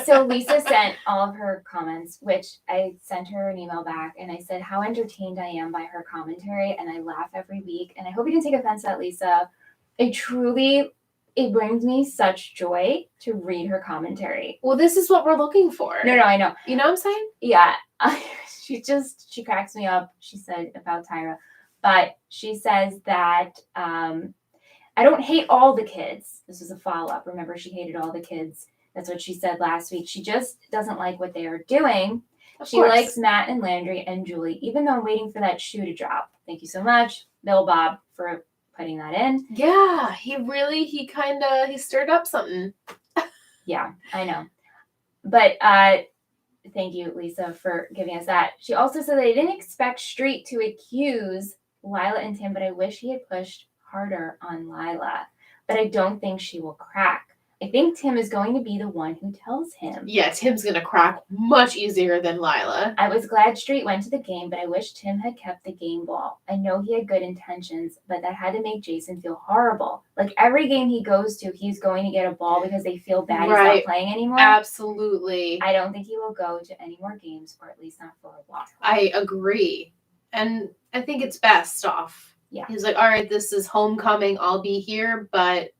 So Lisa sent all of her comments, which I sent her an email back, and I said how entertained I am by her commentary, and I laugh every week. And I hope you didn't take offense to that, Lisa. It brings me such joy to read her commentary. Well, this is what we're looking for. No, I know. You know what I'm saying? Yeah. She cracks me up, she said about Tyra. But she says that I don't hate all the kids. This was a follow-up. Remember, she hated all the kids. That's what she said last week. She just doesn't like what they are doing. She likes Matt and Landry and Julie, even though I'm waiting for that shoe to drop. Thank you so much, Bill Bob, for putting that in. Yeah, he stirred up something. Yeah, I know. But thank you, Lisa, for giving us that. She also said they didn't expect Street to accuse Lila and Tim, but I wish he had pushed harder on Lila. But I don't think she will crack. I think Tim is going to be the one who tells him. Yeah, Tim's going to crack much easier than Lila. I was glad Street went to the game, but I wish Tim had kept the game ball. I know he had good intentions, but that had to make Jason feel horrible. Like every game he goes to, he's going to get a ball because they feel bad he's not playing anymore. Absolutely. I don't think he will go to any more games, or at least not for a while. I agree. And I think it's best off. Yeah. He's like, all right, this is homecoming. I'll be here, but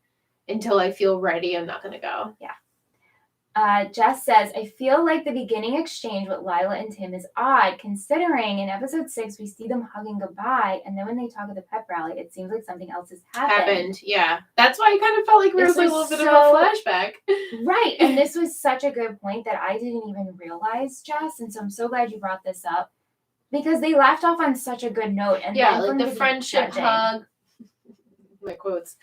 until I feel ready, I'm not going to go. Yeah. Jess says, I feel like the beginning exchange with Lila and Tim is odd, considering in episode 6, we see them hugging goodbye, and then when they talk at the pep rally, it seems like something else has happened. Yeah. That's why I kind of felt like there was like a little bit of a flashback. Right. And this was such a good point that I didn't even realize, Jess, and so I'm so glad you brought this up, because they left off on such a good note. And yeah, like the friendship hug, my quotes.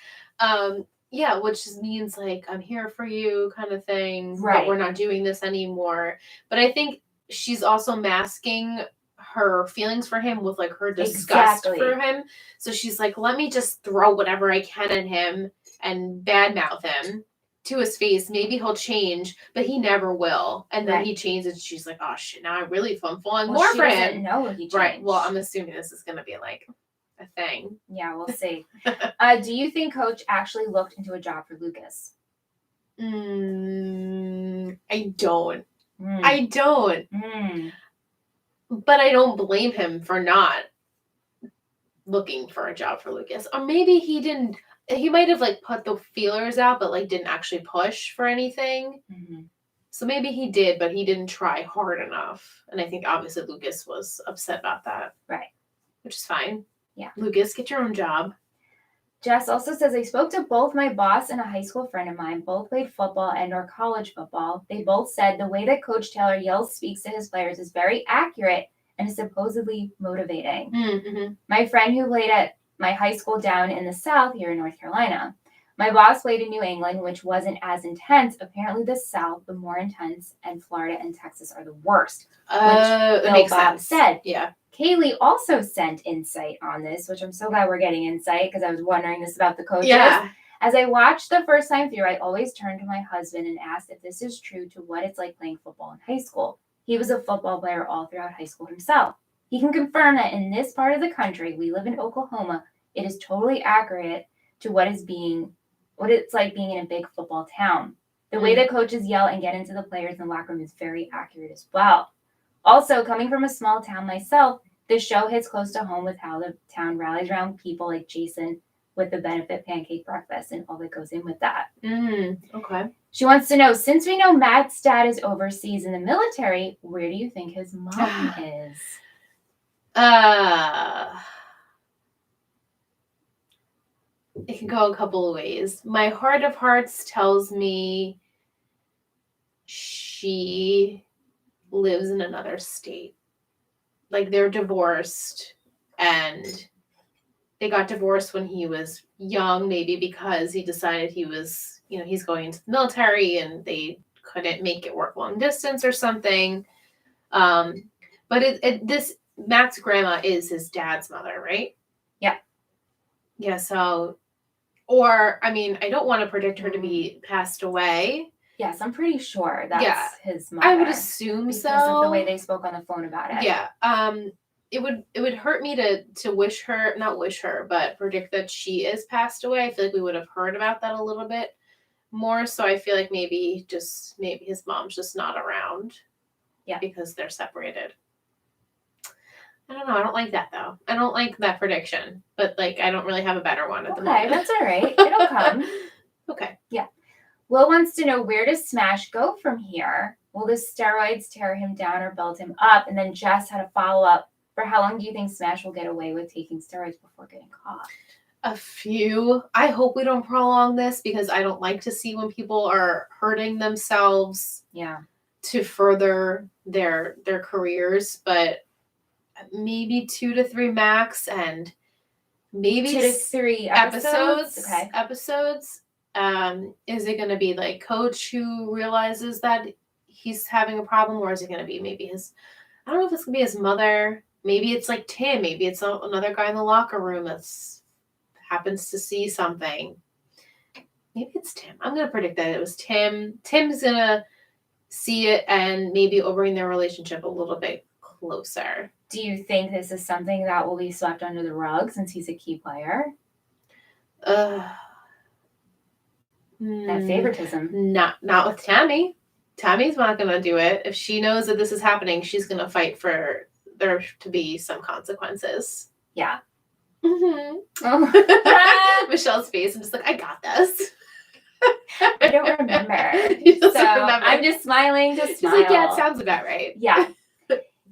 Yeah, which means like, I'm here for you kind of thing. Right. But we're not doing this anymore. But I think she's also masking her feelings for him with like her disgust for him. So she's like, let me just throw whatever I can at him and badmouth him to his face. Maybe he'll change, but he never will. And then he changes. And she's like, oh shit, now I really am falling more for him. No, he changed. Right. Well, I'm assuming this is going to be like a thing. Yeah, we'll see. Do you think Coach actually looked into a job for Lucas? I don't. I don't. But I don't blame him for not looking for a job for Lucas. Or maybe he didn't. He might have like put the feelers out, but like didn't actually push for anything. So maybe he did, but he didn't try hard enough. And I think obviously Lucas was upset about that. Right. Which is fine. Yeah. Lucas, get your own job. Jess also says, I spoke to both my boss and a high school friend of mine. Both played football and or college football. They both said the way that Coach Taylor yells, speaks to his players is very accurate and is supposedly motivating. My friend who played at my high school down in the South here in North Carolina. My boss played in New England, which wasn't as intense. Apparently the South, the more intense, and Florida and Texas are the worst. That makes sense. Said. Yeah. Kaylee also sent insight on this, which I'm so glad we're getting insight because I was wondering this about the coaches. Yeah. As I watched the first time through, I always turned to my husband and asked if this is true to what it's like playing football in high school. He was a football player all throughout high school himself. He can confirm that in this part of the country, we live in Oklahoma, it is totally accurate to what it's like being in a big football town. The way that coaches yell and get into the players in the locker room is very accurate as well. Also, coming from a small town myself, this show hits close to home with how the town rallies around people like Jason with the benefit pancake breakfast and all that goes in with that. Okay. She wants to know, since we know Matt's dad is overseas in the military, where do you think his mom is? It can go a couple of ways. My heart of hearts tells me she lives in another state. Like they're divorced and they got divorced when he was young, maybe because he decided he was, he's going into the military and they couldn't make it work long distance or something. But Matt's grandma is his dad's mother, right? Yeah. Yeah. So, I don't want to predict her to be passed away. Yes, I'm pretty sure that's his mother. I would assume because so. of the way they spoke on the phone about it. Yeah. It would hurt me to not wish her, but predict that she is passed away. I feel like we would have heard about that a little bit. more so I feel like maybe his mom's just not around. Yeah. Because they're separated. I don't know. I don't like that though. I don't like that prediction. But like I don't really have a better one at the moment. Okay, that's all right. It'll come. Okay. Yeah. Will wants to know, where does Smash go from here? Will the steroids tear him down or build him up? And then Jess had a follow-up. For how long do you think Smash will get away with taking steroids before getting caught? A few. I hope we don't prolong this because I don't like to see when people are hurting themselves. Yeah. To further their careers, but maybe 2 to 3 max, and maybe 2 to 3 episodes. Okay. Episodes. Is it going to be like coach who realizes that he's having a problem, or is it going to be maybe his? I don't know if it's going to be his mother. Maybe it's like Tim. Maybe it's another guy in the locker room that's happens to see something. Maybe it's Tim. I'm going to predict that it was Tim. Tim's going to see it, and maybe it'll bring their relationship a little bit closer. Do you think this is something that will be swept under the rug since he's a key player? That favoritism. Not with Tammy. Tammy's not going to do it. If she knows that this is happening, she's going to fight for there to be some consequences. Yeah. Mm-hmm. Oh. Michelle's face, I'm just like, I got this. I don't remember. I'm just smiling to smile. She's like, yeah, it sounds about right. Yeah.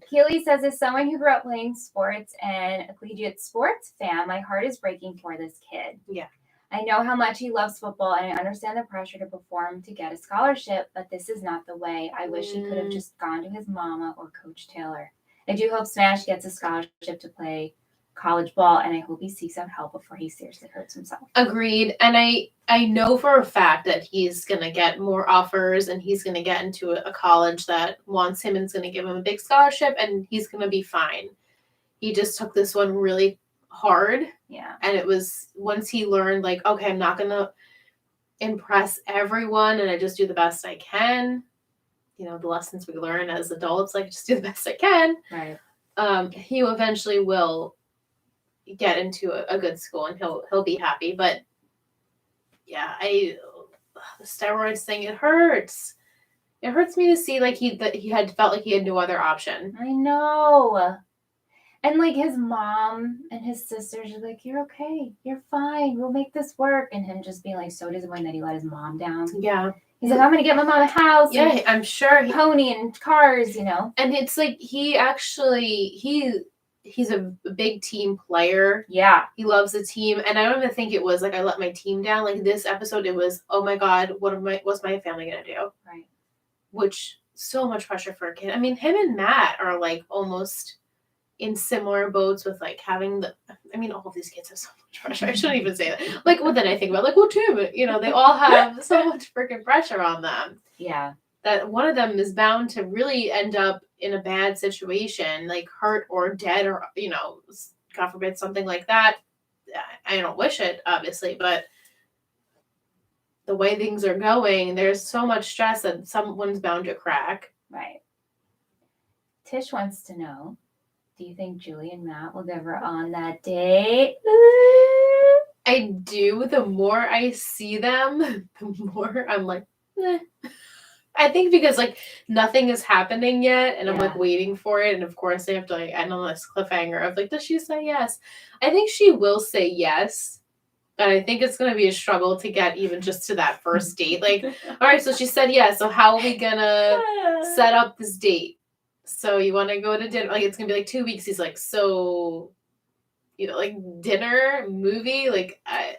Keely says, as someone who grew up playing sports and a collegiate sports fan, my heart is breaking for this kid. Yeah. I know how much he loves football, and I understand the pressure to perform to get a scholarship, but this is not the way. I wish he could have just gone to his mama or Coach Taylor. I do hope Smash gets a scholarship to play college ball, and I hope he seeks out help before he seriously hurts himself. Agreed. And I know for a fact that he's going to get more offers, and he's going to get into a college that wants him and is going to give him a big scholarship, and he's going to be fine. He just took this one really hard. Yeah. And it was once he learned, like, okay, I'm not going to impress everyone, and I just do the best I can. You know, the lessons we learn as adults, like, just do the best I can. Right. He eventually will get into a good school, and he'll be happy. But yeah, the steroids thing, it hurts. It hurts me to see like he had felt like he had no other option. I know. And like his mom and his sisters are like, you're okay, you're fine, we'll make this work. And him just being like so disappointed that he let his mom down. Yeah. He's like, I'm gonna get my mom a house. Yeah, I'm sure. Pony and cars, you know. And it's like he's a big team player. Yeah. He loves the team. And I don't even think it was like I let my team down. Like this episode, it was, oh my God, what's my family gonna do? Right. Which so much pressure for a kid. I mean, him and Matt are like almost in similar boats with like having all of these kids have so much pressure. I shouldn't even say that. Like, well, then I think about like, well, Tim, you know, they all have so much freaking pressure on them. Yeah. That one of them is bound to really end up in a bad situation, like hurt or dead or, you know, God forbid, something like that. I don't wish it, obviously, but the way things are going, there's so much stress that someone's bound to crack. Right. Tish wants to know, do you think Julie and Matt will get her on that date? I do. The more I see them, the more I'm like, eh. I think because like nothing is happening yet, and I'm like waiting for it, and of course they have to like end on this cliffhanger of like, does she say yes? I think she will say yes, but I think it's going to be a struggle to get even just to that first date. Like, all right, so she said yes, so how are we gonna set up this date? So you want to go to dinner? Like it's gonna be like 2 weeks. He's like, so, you know, like dinner, movie. Like I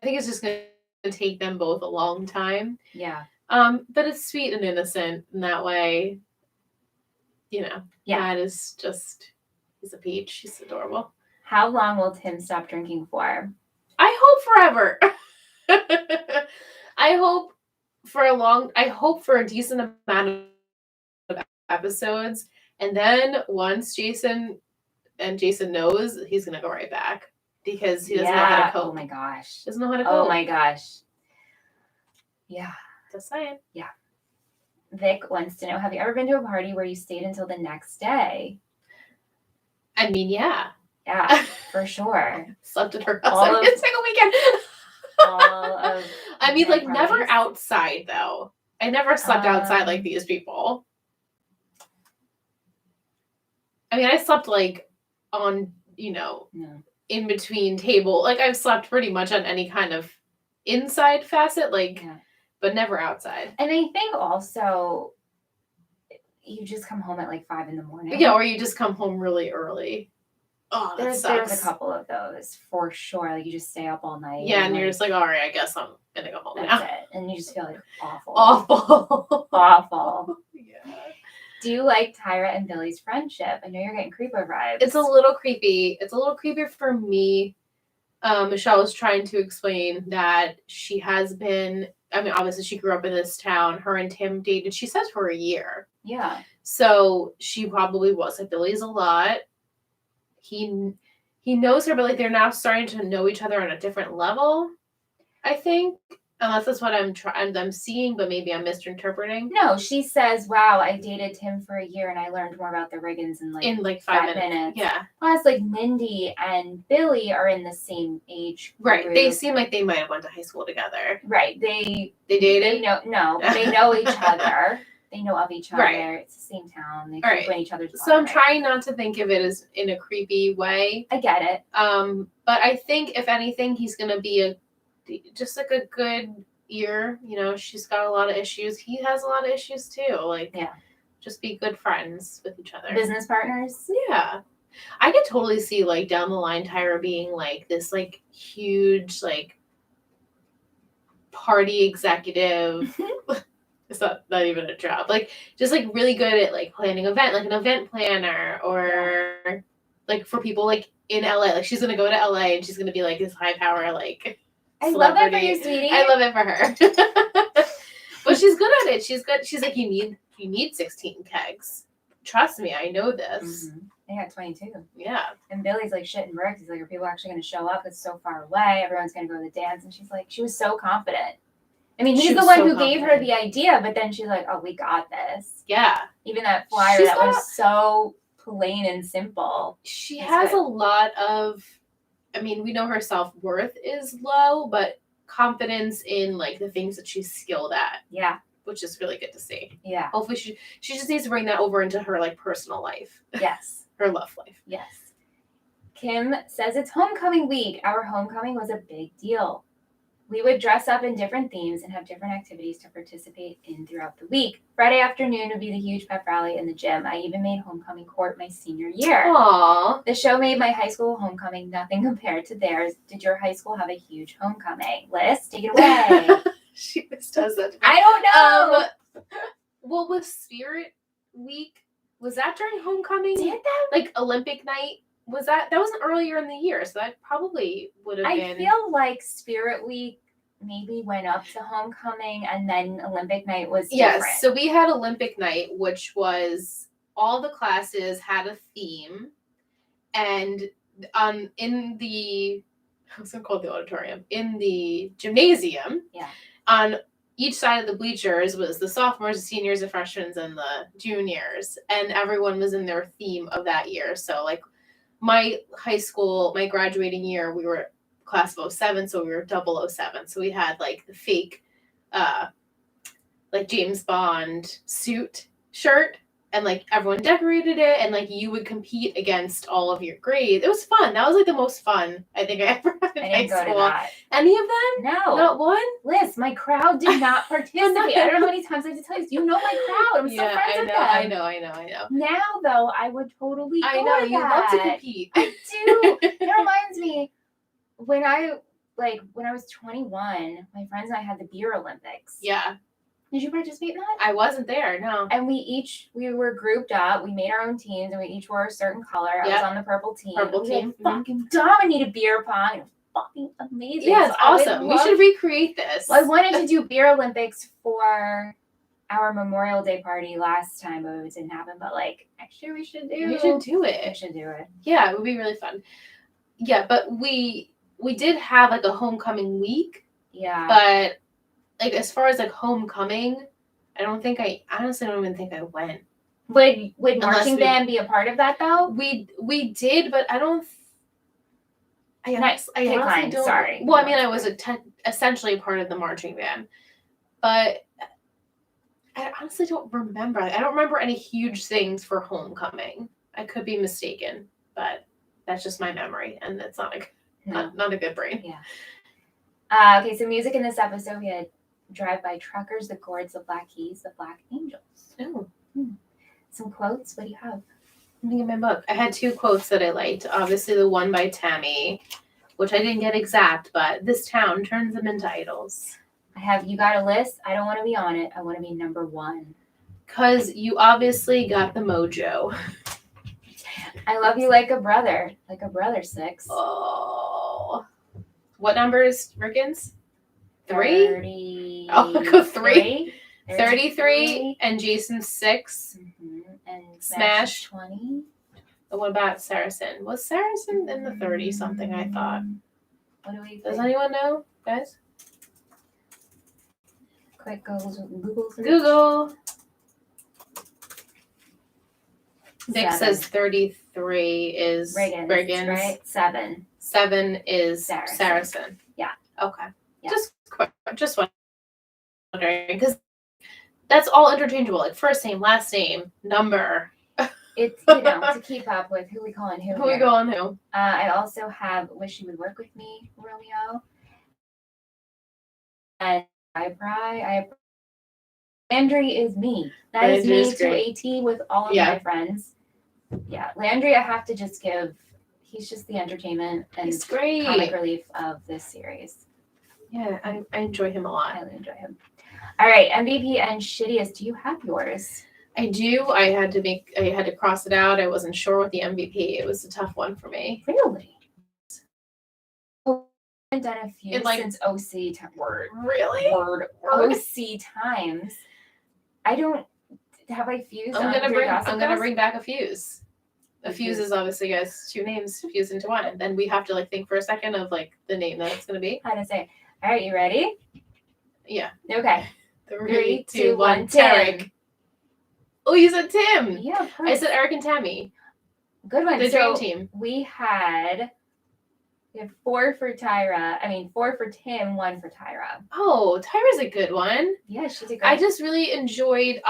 think it's just gonna take them both a long time. Yeah. But it's sweet and innocent in that way. You know, Matt is just, he's a peach. He's adorable. How long will Tim stop drinking for? I hope forever. I hope for a decent amount of episodes. And then once Jason knows, he's going to go right back because he doesn't know how to cope. Oh my gosh. Doesn't know how to cope. Oh my gosh. Yeah. Just saying. Yeah. Vic wants to know, have you ever been to a party where you stayed until the next day? I mean, yeah. Yeah, for sure. Slept at her house every single weekend. all of. I mean, like, parties. never outside, though. I never slept outside like these people. I mean, I slept, like, on, in between table. Like, I've slept pretty much on any kind of inside facet, like, but never outside. And I think also you just come home at like 5 a.m. Yeah, or you just come home really early. Oh, there's a couple of those for sure. Like, you just stay up all night. Yeah, and you're just like, all right, I guess I'm gonna go home that's now. it. And you just feel like awful. Awful. Yeah. Do you like Tyra and Billy's friendship? I know you're getting creeper vibes. It's a little creepy. It's a little creepy for me. Michelle was trying to explain that she has been, I mean, obviously she grew up in this town. Her and Tim dated, she says, for a year. Yeah. So she probably was at Billy's a lot. He knows her, but like they're now starting to know each other on a different level, I think. Unless that's what I'm seeing, but maybe I'm misinterpreting. No, she says, wow, I dated Tim for a year and I learned more about the Riggins in like 5 minutes. Yeah. Plus, like, Mindy and Billy are in the same age group. Right. They seem like they might have went to high school together. Right. They dated? They know each other. They know of each other. Right. It's the same town. They frequent each other's So I'm trying not to think of it as in a creepy way. I get it. But I think if anything, he's gonna be just like a good ear. She's got a lot of issues. He has a lot of issues too. Like, just be good friends with each other. Business partners. Yeah. I could totally see, like, down the line Tyra being like this, like, huge, like, party executive. It's not even a job. Like, just like really good at like planning event, like an event planner, or like for people like in LA. Like, she's gonna go to LA and she's gonna be like this high power, like, I love that for you, sweetie. I love it for her. But she's good at it. She's good. She's like, you need 16 kegs. Trust me, I know this. Mm-hmm. They got 22. Yeah. And Billy's like shitting bricks. He's like, are people actually going to show up? It's so far away. Everyone's going to go to the dance. And she's like, she was so confident. I mean, he's the one who gave her the idea, but then she's like, oh, we got this. Yeah. Even that flyer that was so plain and simple. She has a lot of, I mean, we know her self-worth is low, but confidence in like the things that she's skilled at. Yeah. Which is really good to see. Yeah. Hopefully she just needs to bring that over into her like personal life. Yes. Her love life. Yes. Kim says it's homecoming week. Our homecoming was a big deal. We would dress up in different themes and have different activities to participate in throughout the week. Friday afternoon would be the huge pep rally in the gym. I even made homecoming court my senior year. Aww. The show made my high school homecoming nothing compared to theirs. Did your high school have a huge homecoming? Liz, take it away. She just does that. I don't know. Well, with Spirit Week, was that during homecoming? Did that? Like Olympic night? Was that wasn't earlier in the year, so that probably would have been. I feel like Spirit Week maybe went up to homecoming, and then Olympic night was different. Yes, so we had Olympic night, which was all the classes had a theme, and in the, I was gonna call it the auditorium, in the gymnasium, on each side of the bleachers was the sophomores, the seniors, the freshmen, and the juniors, and everyone was in their theme of that year. So like my high school, my graduating year, we were class of 07, so we were 007. So we had like the fake like James Bond suit shirt, and like everyone decorated it, and like you would compete against all of your grades. It was fun. That was like the most fun I think I ever had in high school. Go to that. Any of them? No. Not one? Liz, my crowd did not participate. I don't know how many times I have to tell you. You know my crowd. I'm so friends with them. I know. Now though, I would totally I know, you love to compete. I do. It reminds me when I was 21, my friends and I had the beer Olympics. Yeah. Did you participate in that? I wasn't there, no. And we were grouped up. We made our own teams, and we each wore a certain color. I was on the purple team. We fucking dominated beer pong. It was fucking amazing. Yeah, it's awesome. We should recreate this. Well, I wanted to do beer Olympics for our Memorial Day party last time, but it didn't happen. But like next year, we should do it. We should do it. Yeah, it would be really fun. Yeah, but we did have like a homecoming week. Yeah. But like as far as like homecoming, I honestly don't even think I went. Would marching band be a part of that though? We did, but I don't. I honestly Klein, don't. sorry. Well, I mean, I was essentially part of the marching band, but I honestly don't remember. I don't remember any huge things for homecoming. I could be mistaken, but that's just my memory, and it's not a good brain. Yeah. Okay, so music in this episode, we had Drive By Truckers, The Gourds, The Black Keys, The Black Angels. Oh. Some quotes. What do you have? Something in my book. I had 2 quotes that I liked. Obviously, the one by Tammy, which I didn't get exact, but this town turns them into idols. I have, you got a list. I don't want to be on it. I want to be number 1. Because you obviously got the mojo. I love you like a brother. Like a brother, 6. Oh. What numbers, Rickens? 3? 30. Oh, go 3. 33. And Jason 6. Mm-hmm. And Smash 20. What about Saracen? Was Saracen in the 30 something, I thought? What do we think? Does anyone know, guys? Quick Google search. Google. Nick 7. says 33 is Brigands. Right? 7. 7 is Saracen. Saracen. Yeah. Okay. Yeah. Just wondering, because that's all interchangeable. Like first name, last name, number. It's, to keep up with who we call and who. Who we go on who. I also have Wish You Would Work With Me, Romeo. And Landry is me. That is me to a T with all of my friends. Yeah, Landry, I have to just give. He's just the entertainment and he's great. Comic relief of this series. Yeah, I enjoy him a lot. I really enjoy him. All right, MVP and shittiest. Do you have yours? I do. I had to cross it out. I wasn't sure with the MVP. It was a tough one for me. Really? I haven't done a few since OC word. Really? Word. OC times. I don't have I fused. I'm gonna bring back a fuse. A fuse is obviously, guys, 2 names fused into one. And then we have to think for a second of the name that it's gonna be. How to say? All right, you ready? Yeah. Okay. 3, 2, 1. Tarek. Oh, you said Tim. Yeah, of course. I said Eric and Tammy. Good one. The dream team. We had 4 for Tyra. 4 for Tim, 1 for Tyra. Oh, Tyra's a good one. Yeah, she's a good I just really enjoyed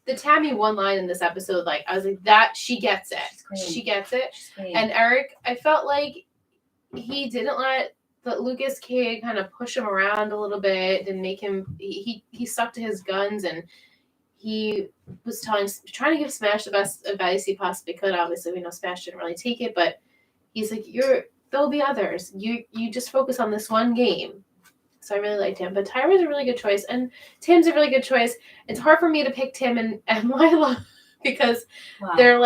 the Tammy one line in this episode. I was like, that she gets it. She gets it. And Eric, I felt like he didn't let the Lucas kid kind of push him around a little bit and make him. He stuck to his guns, and he was trying to give Smash the best advice he possibly could. Obviously, we know Smash didn't really take it, but he's like, there'll be others. You just focus on this one game. So I really liked him. But Tyra's a really good choice, and Tim's a really good choice. It's hard for me to pick Tim and Lila because they're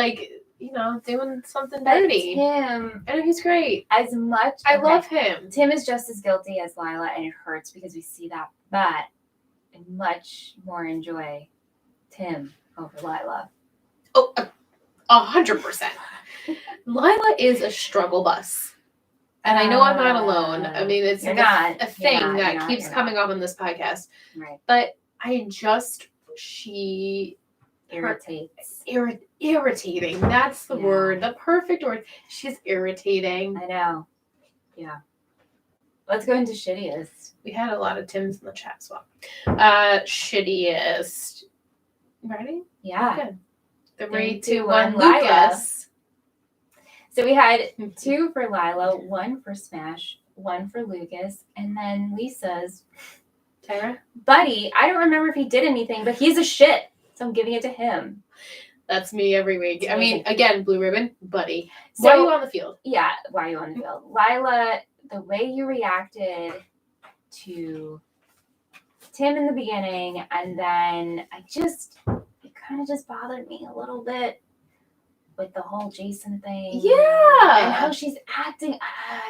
doing something dirty. Tim, and he's great. As much I love him. Tim is just as guilty as Lila, and it hurts because we see that. But I much more enjoy Tim over Lila. Oh, 100%. Lila is a struggle bus. And I know I'm not alone. It's a thing that keeps coming up on this podcast. Right. But she irritates. Irritating. That's the word. The perfect word. She's irritating. I know. Yeah. Let's go into shittiest. We had a lot of Tims in the chat swap. Shittiest. Ready? Yeah. 3, 2, 1. Lucas. So we had 2 for Lila, 1 for Smash, 1 for Lucas, and then Lisa's Tyra. Buddy. I don't remember if he did anything, but he's a shit, so I'm giving it to him. That's me every week. Again, blue ribbon, Buddy. So, why are you on the field? Yeah, why are you on the field? Lila, the way you reacted to Tim in the beginning, and then it kind of just bothered me a little bit. With the whole Jason thing. Yeah. And how she's acting.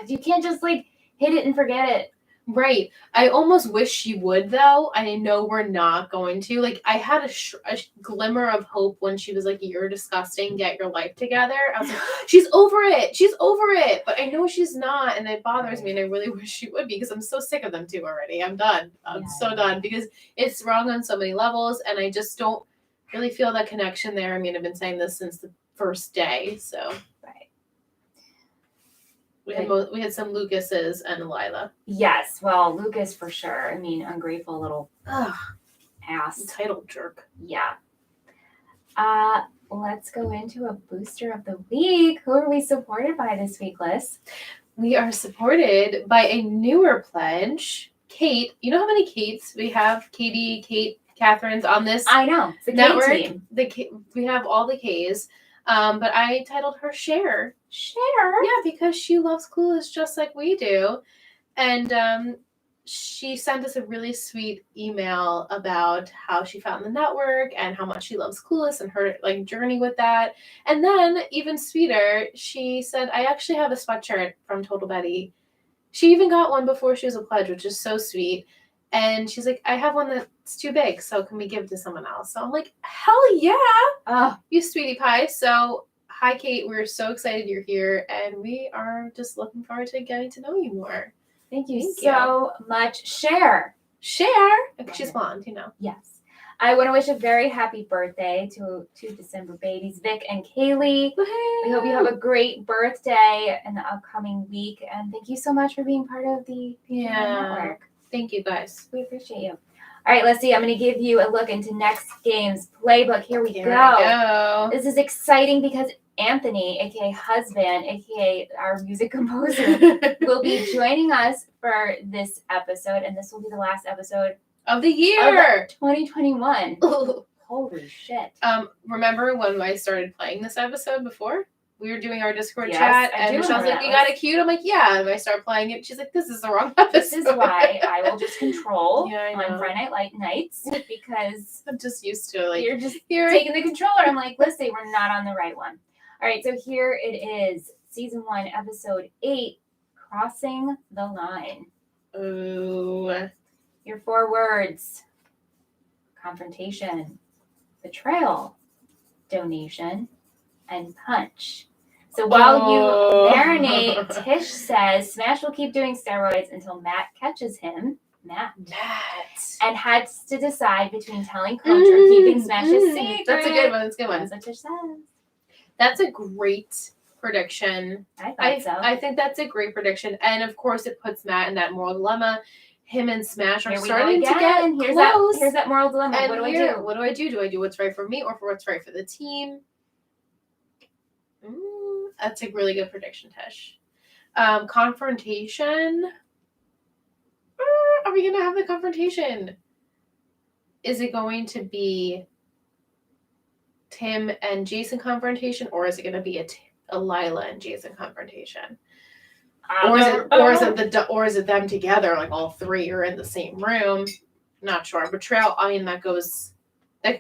You can't just hit it and forget it. Right. I almost wish she would, though. I know we're not going to. I had a glimmer of hope when she was like, "You're disgusting. Get your life together." I was like, she's over it. She's over it. But I know she's not. And it bothers me. And I really wish she would be because I'm so sick of them two already. I'm done. I'm so done because it's wrong on so many levels. And I just don't really feel that connection there. I've been saying this since the first day, so. Right. We had some Lucases and Lila. Yes, well, Lucas for sure. I mean, ungrateful little ass. Entitled jerk. Yeah. Let's go into a booster of the week. Who are we supported by this week, Liz? We are supported by a newer pledge, Kate. You know how many Kates we have? Katie, Kate, Catherine's on this I know. It's the network. K team. We have all the Ks. But I titled her Share. Share? Yeah, because she loves Clueless just like we do. And she sent us a really sweet email about how she found the network and how much she loves Clueless and her journey with that. And then, even sweeter, she said, I actually have a sweatshirt from Total Betty. She even got one before she was a pledge, which is so sweet. And she's like, I have one that's too big, so can we give it to someone else? So I'm like, hell yeah! Oh, You sweetie pie. So, hi, Kate. We're so excited you're here, and we are just looking forward to getting to know you more. Thank you so much. Share. She's blonde, you know. Yes. I want to wish a very happy birthday to two December babies, Vic and Kaylee. Woo-hoo! We hope you have a great birthday in the upcoming week. And thank you so much for being part of the network. Thank you, guys. We appreciate you. All right, let's see. I'm going to give you a look into next game's playbook. Here we go. This is exciting because Anthony, aka husband, aka our music composer, will be joining us for this episode, and this will be the last episode of the year 2021. Holy shit. Remember when I started playing this episode before? We were doing our Discord chat, and Michelle's like, you got it queued? I'm like, yeah. And I start playing it. She's like, this is the wrong episode. This is why I will just control on Friday Night Nights, because I'm just used to you're just taking the controller. I'm like, let's see, we're not on the right one. All right, so here it is, Season 1, Episode 8, Crossing the Line. Ooh. Your 4 words: confrontation, betrayal, donation, and punch. So while you marinate, Tish says Smash will keep doing steroids until Matt catches him. Matt. And has to decide between telling Coach or keeping Smash's secret. That's a good one. That's a good one. That's what Tish says. That's a great prediction. I thought so. I think that's a great prediction. And of course, it puts Matt in that moral dilemma. Him and Smash are starting to get close. Here's that moral dilemma. And what do I do? What do I do? Do I do what's right for me or for what's right for the team? That's a really good prediction, Tish. Confrontation. Are we going to have the confrontation? Is it going to be Tim and Jason confrontation, or is it going to be a Lila and Jason confrontation? Or is it them together, like all three are in the same room? Not sure. Betrayal, I mean, that can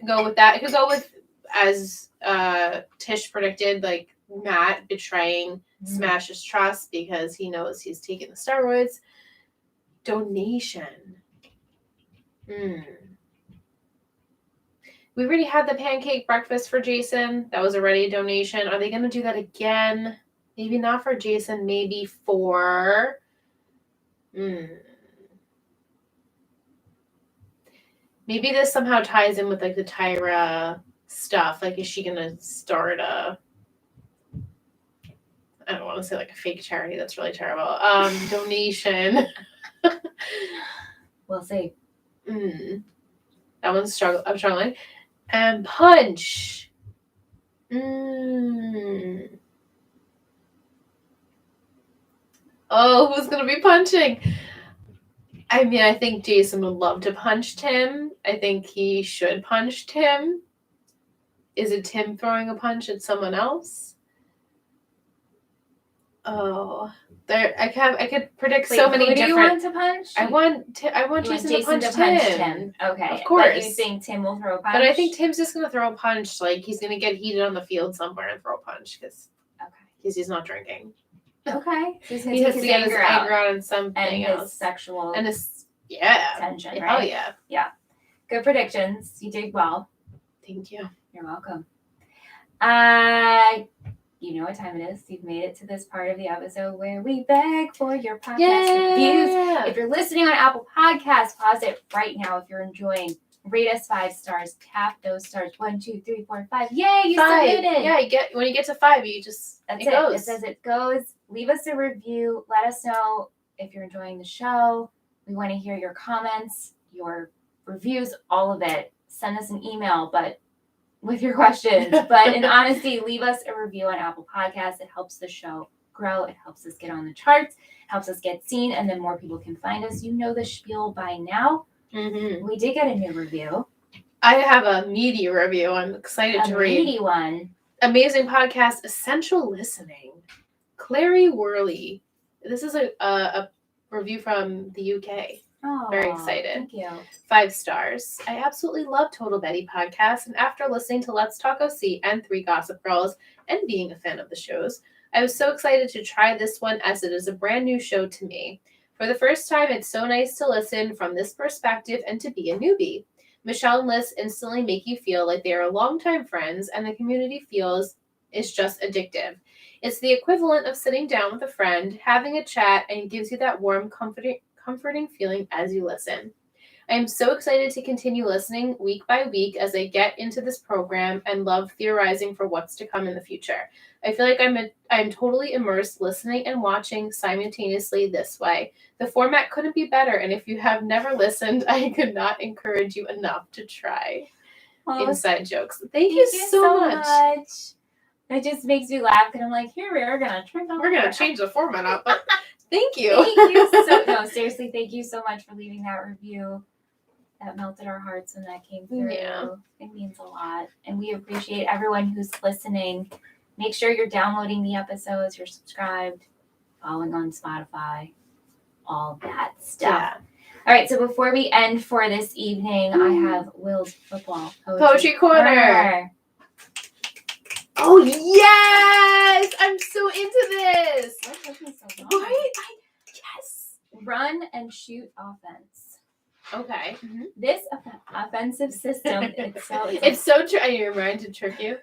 go with that. It could go with, as Tish predicted, like Matt betraying Smash's trust because he knows he's taking the steroids. Donation. We already had the pancake breakfast for Jason. That was already a donation. Are they going to do that again? Maybe not for Jason. Maybe for... Maybe this somehow ties in with like the Tyra stuff. Like, is she going to start a... I don't want to say like a fake charity. That's really terrible. Donation. We'll see. That one's I'm struggling. And punch. Oh, who's going to be punching? I mean, I think Jason would love to punch Tim. I think he should punch Tim. Is it Tim throwing a punch at someone else? Oh, I could predict so many different. Who do you want to punch? I want Jason to punch Tim. Okay, of course. But you think Tim will throw a punch? But I think Tim's just gonna throw a punch. Like, he's gonna get heated on the field somewhere and throw a punch because he's not drinking. Okay, so he has to get his anger out on something and else. His sexual and his tension. Hell right? Yeah. Good predictions. You did well. Thank you. You're welcome. You know what time it is. You've made it to this part of the episode where we beg for your podcast reviews. If you're listening on Apple Podcasts, pause it right now if you're enjoying Rate us 5 stars. Tap those stars. 1, 2, 3, 4, 5. Yay! You 5. submitted. Yeah, when you get to 5, you just That's it goes. It says it goes. Leave us a review. Let us know if you're enjoying the show. We want to hear your comments, your reviews, all of it. Send us an email, but with your questions. But in honesty, leave us a review on Apple Podcasts. It helps the show grow. It helps us get on the charts. Helps us get seen, and then more people can find us. You know the spiel by now. Mm-hmm. We did get a new review. I have a meaty review. I'm excited to read. A meaty one. Amazing podcast, Essential Listening. Clary Worley. This is a review from the UK. Oh, very excited. Thank you. 5 stars. I absolutely love Total Betty podcast, and after listening to Let's Talk OC and 3 Gossip Girls, and being a fan of the shows, I was so excited to try this one as it is a brand new show to me. For the first time, it's so nice to listen from this perspective and to be a newbie. Michelle and Liz instantly make you feel like they are longtime friends, and the community feels is just addictive. It's the equivalent of sitting down with a friend, having a chat, and it gives you that warm, comforting feeling as you listen. I am so excited to continue listening week by week as I get into this program and love theorizing for what's to come in the future. I feel like I'm totally immersed listening and watching simultaneously this way. The format couldn't be better, and if you have never listened, I could not encourage you enough to try. Well, inside jokes. Thank you so much. It just makes me laugh because I'm like, here we are gonna try. We're gonna change the format up, but thank you. Thank you no, seriously, thank you so much for leaving that review. That melted our hearts when that came through. Yeah. It means a lot. And we appreciate everyone who's listening. Make sure you're downloading the episodes, you're subscribed, following on Spotify, all that stuff. Yeah. All right, so before we end for this evening, I have Will's football poetry corner. Oh yes! I'm so into this. What took me so long? Right? Yes. Run and shoot offense. Okay. Mm-hmm. This offensive system it's so true. Are you reminded to trick you?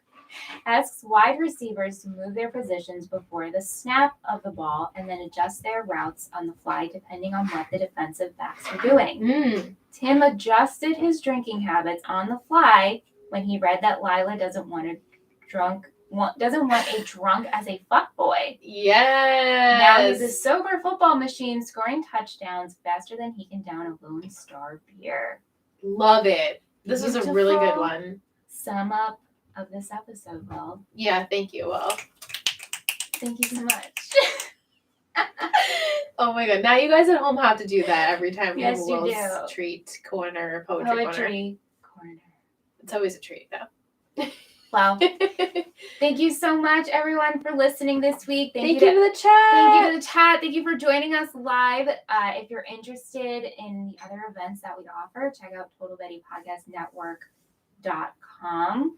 Asks wide receivers to move their positions before the snap of the ball and then adjust their routes on the fly depending on what the defensive backs are doing. Tim adjusted his drinking habits on the fly when he read that Lila doesn't want a drunk as a fuckboy. Yes. Now he's a sober football machine scoring touchdowns faster than he can down a Lone Star beer. Love it. This is a really good one. Sum up of this episode, Will. Yeah, thank you, Will. Thank you so much. Oh my god. Now you guys at home have to do that every time we have a Will's do. treat corner, poetry corner. It's always a treat, though. Wow. Thank you so much, everyone, for listening this week. Thank you to the chat. Thank you to the chat. Thank you for joining us live. If you're interested in the other events that we offer, check out TotalBettyPodcastNetwork.com.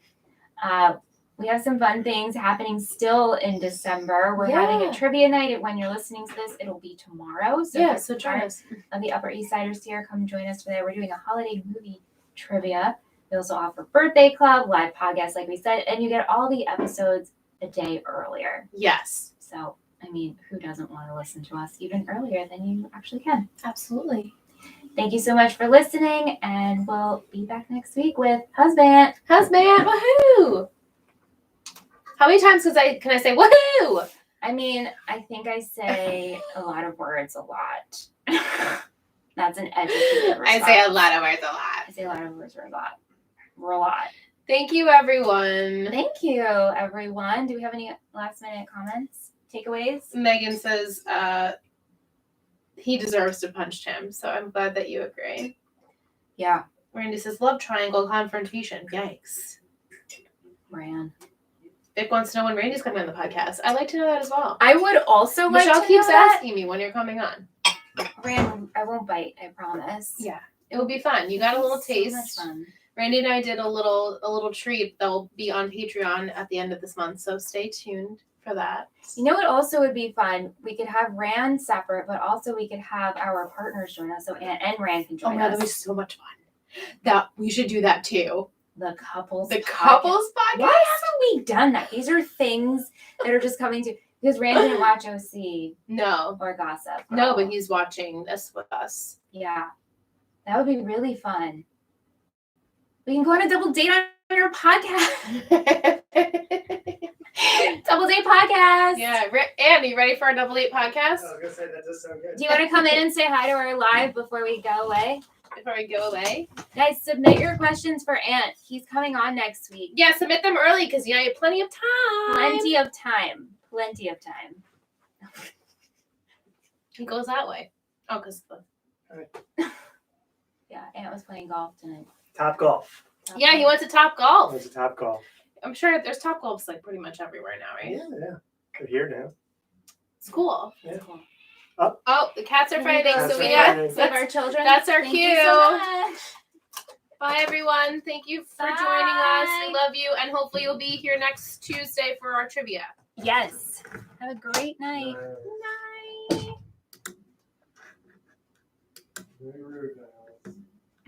We have some fun things happening still in December. We're having a trivia night. When you're listening to this, it'll be tomorrow. So join us. Of the Upper East Siders here, come join us for that. We're doing a holiday movie trivia. We also offer Birthday Club, live podcasts, like we said, and you get all the episodes a day earlier. Yes. So, I mean, who doesn't want to listen to us even earlier than you actually can? Absolutely. Thank you so much for listening, and we'll be back next week with Husband. Woohoo! How many times can I say woohoo? I mean, I think I say a lot of words a lot. That's an educated response. I say a lot of words a lot. I say a lot of words a lot. We're a lot. Thank you, everyone. Thank you, everyone. Do we have any last minute comments? Takeaways? Megan says he deserves to punch him, so I'm glad that you agree. Yeah. Randy says, love triangle confrontation. Yikes. Ran. Vic wants to know when Randy's coming on the podcast. I'd like to know that as well. I would also like to know Michelle keeps asking me when you're coming on. Ran, I won't bite, I promise. Yeah. It will be fun. You got a little taste. So much fun. Randy and I did a little treat that will be on Patreon at the end of this month, so stay tuned for that. You know what also would be fun? We could have Rand separate, but also we could have our partners join us, so Ann and Rand can join us. Oh, that would be so much fun. We should do that too. The couples podcast. Why haven't we done that? These are things that are just coming to, because Rand didn't watch OC. No. Or Gossip Girl. No, but he's watching this with us. Yeah. That would be really fun. We can go on a double date on your podcast. Double date podcast. Yeah, Andy, you ready for our double date podcast? I was gonna say that does sound good. Do you want to come in and say hi to our live before we go away? Before we go away? Guys, submit your questions for Ant. He's coming on next week. Yeah, submit them early because you have plenty of time. Plenty of time. Plenty of time. He goes that way. Oh, because Yeah, Ant was playing golf tonight. Top golf. yeah, he went to Top Golf. It's a top golf. I'm sure there's Top Golfs like pretty much everywhere now, right? Yeah. They're here now. It's cool. Yeah. Cool. Oh, the cats are fighting, Cats so we are got fighting. Save our children. that's our Thank cue. you so much. Bye, everyone. Thank you for joining us. We love you, and hopefully you'll be here next Tuesday for our trivia. Yes. Have a great night. Night. Very rude now.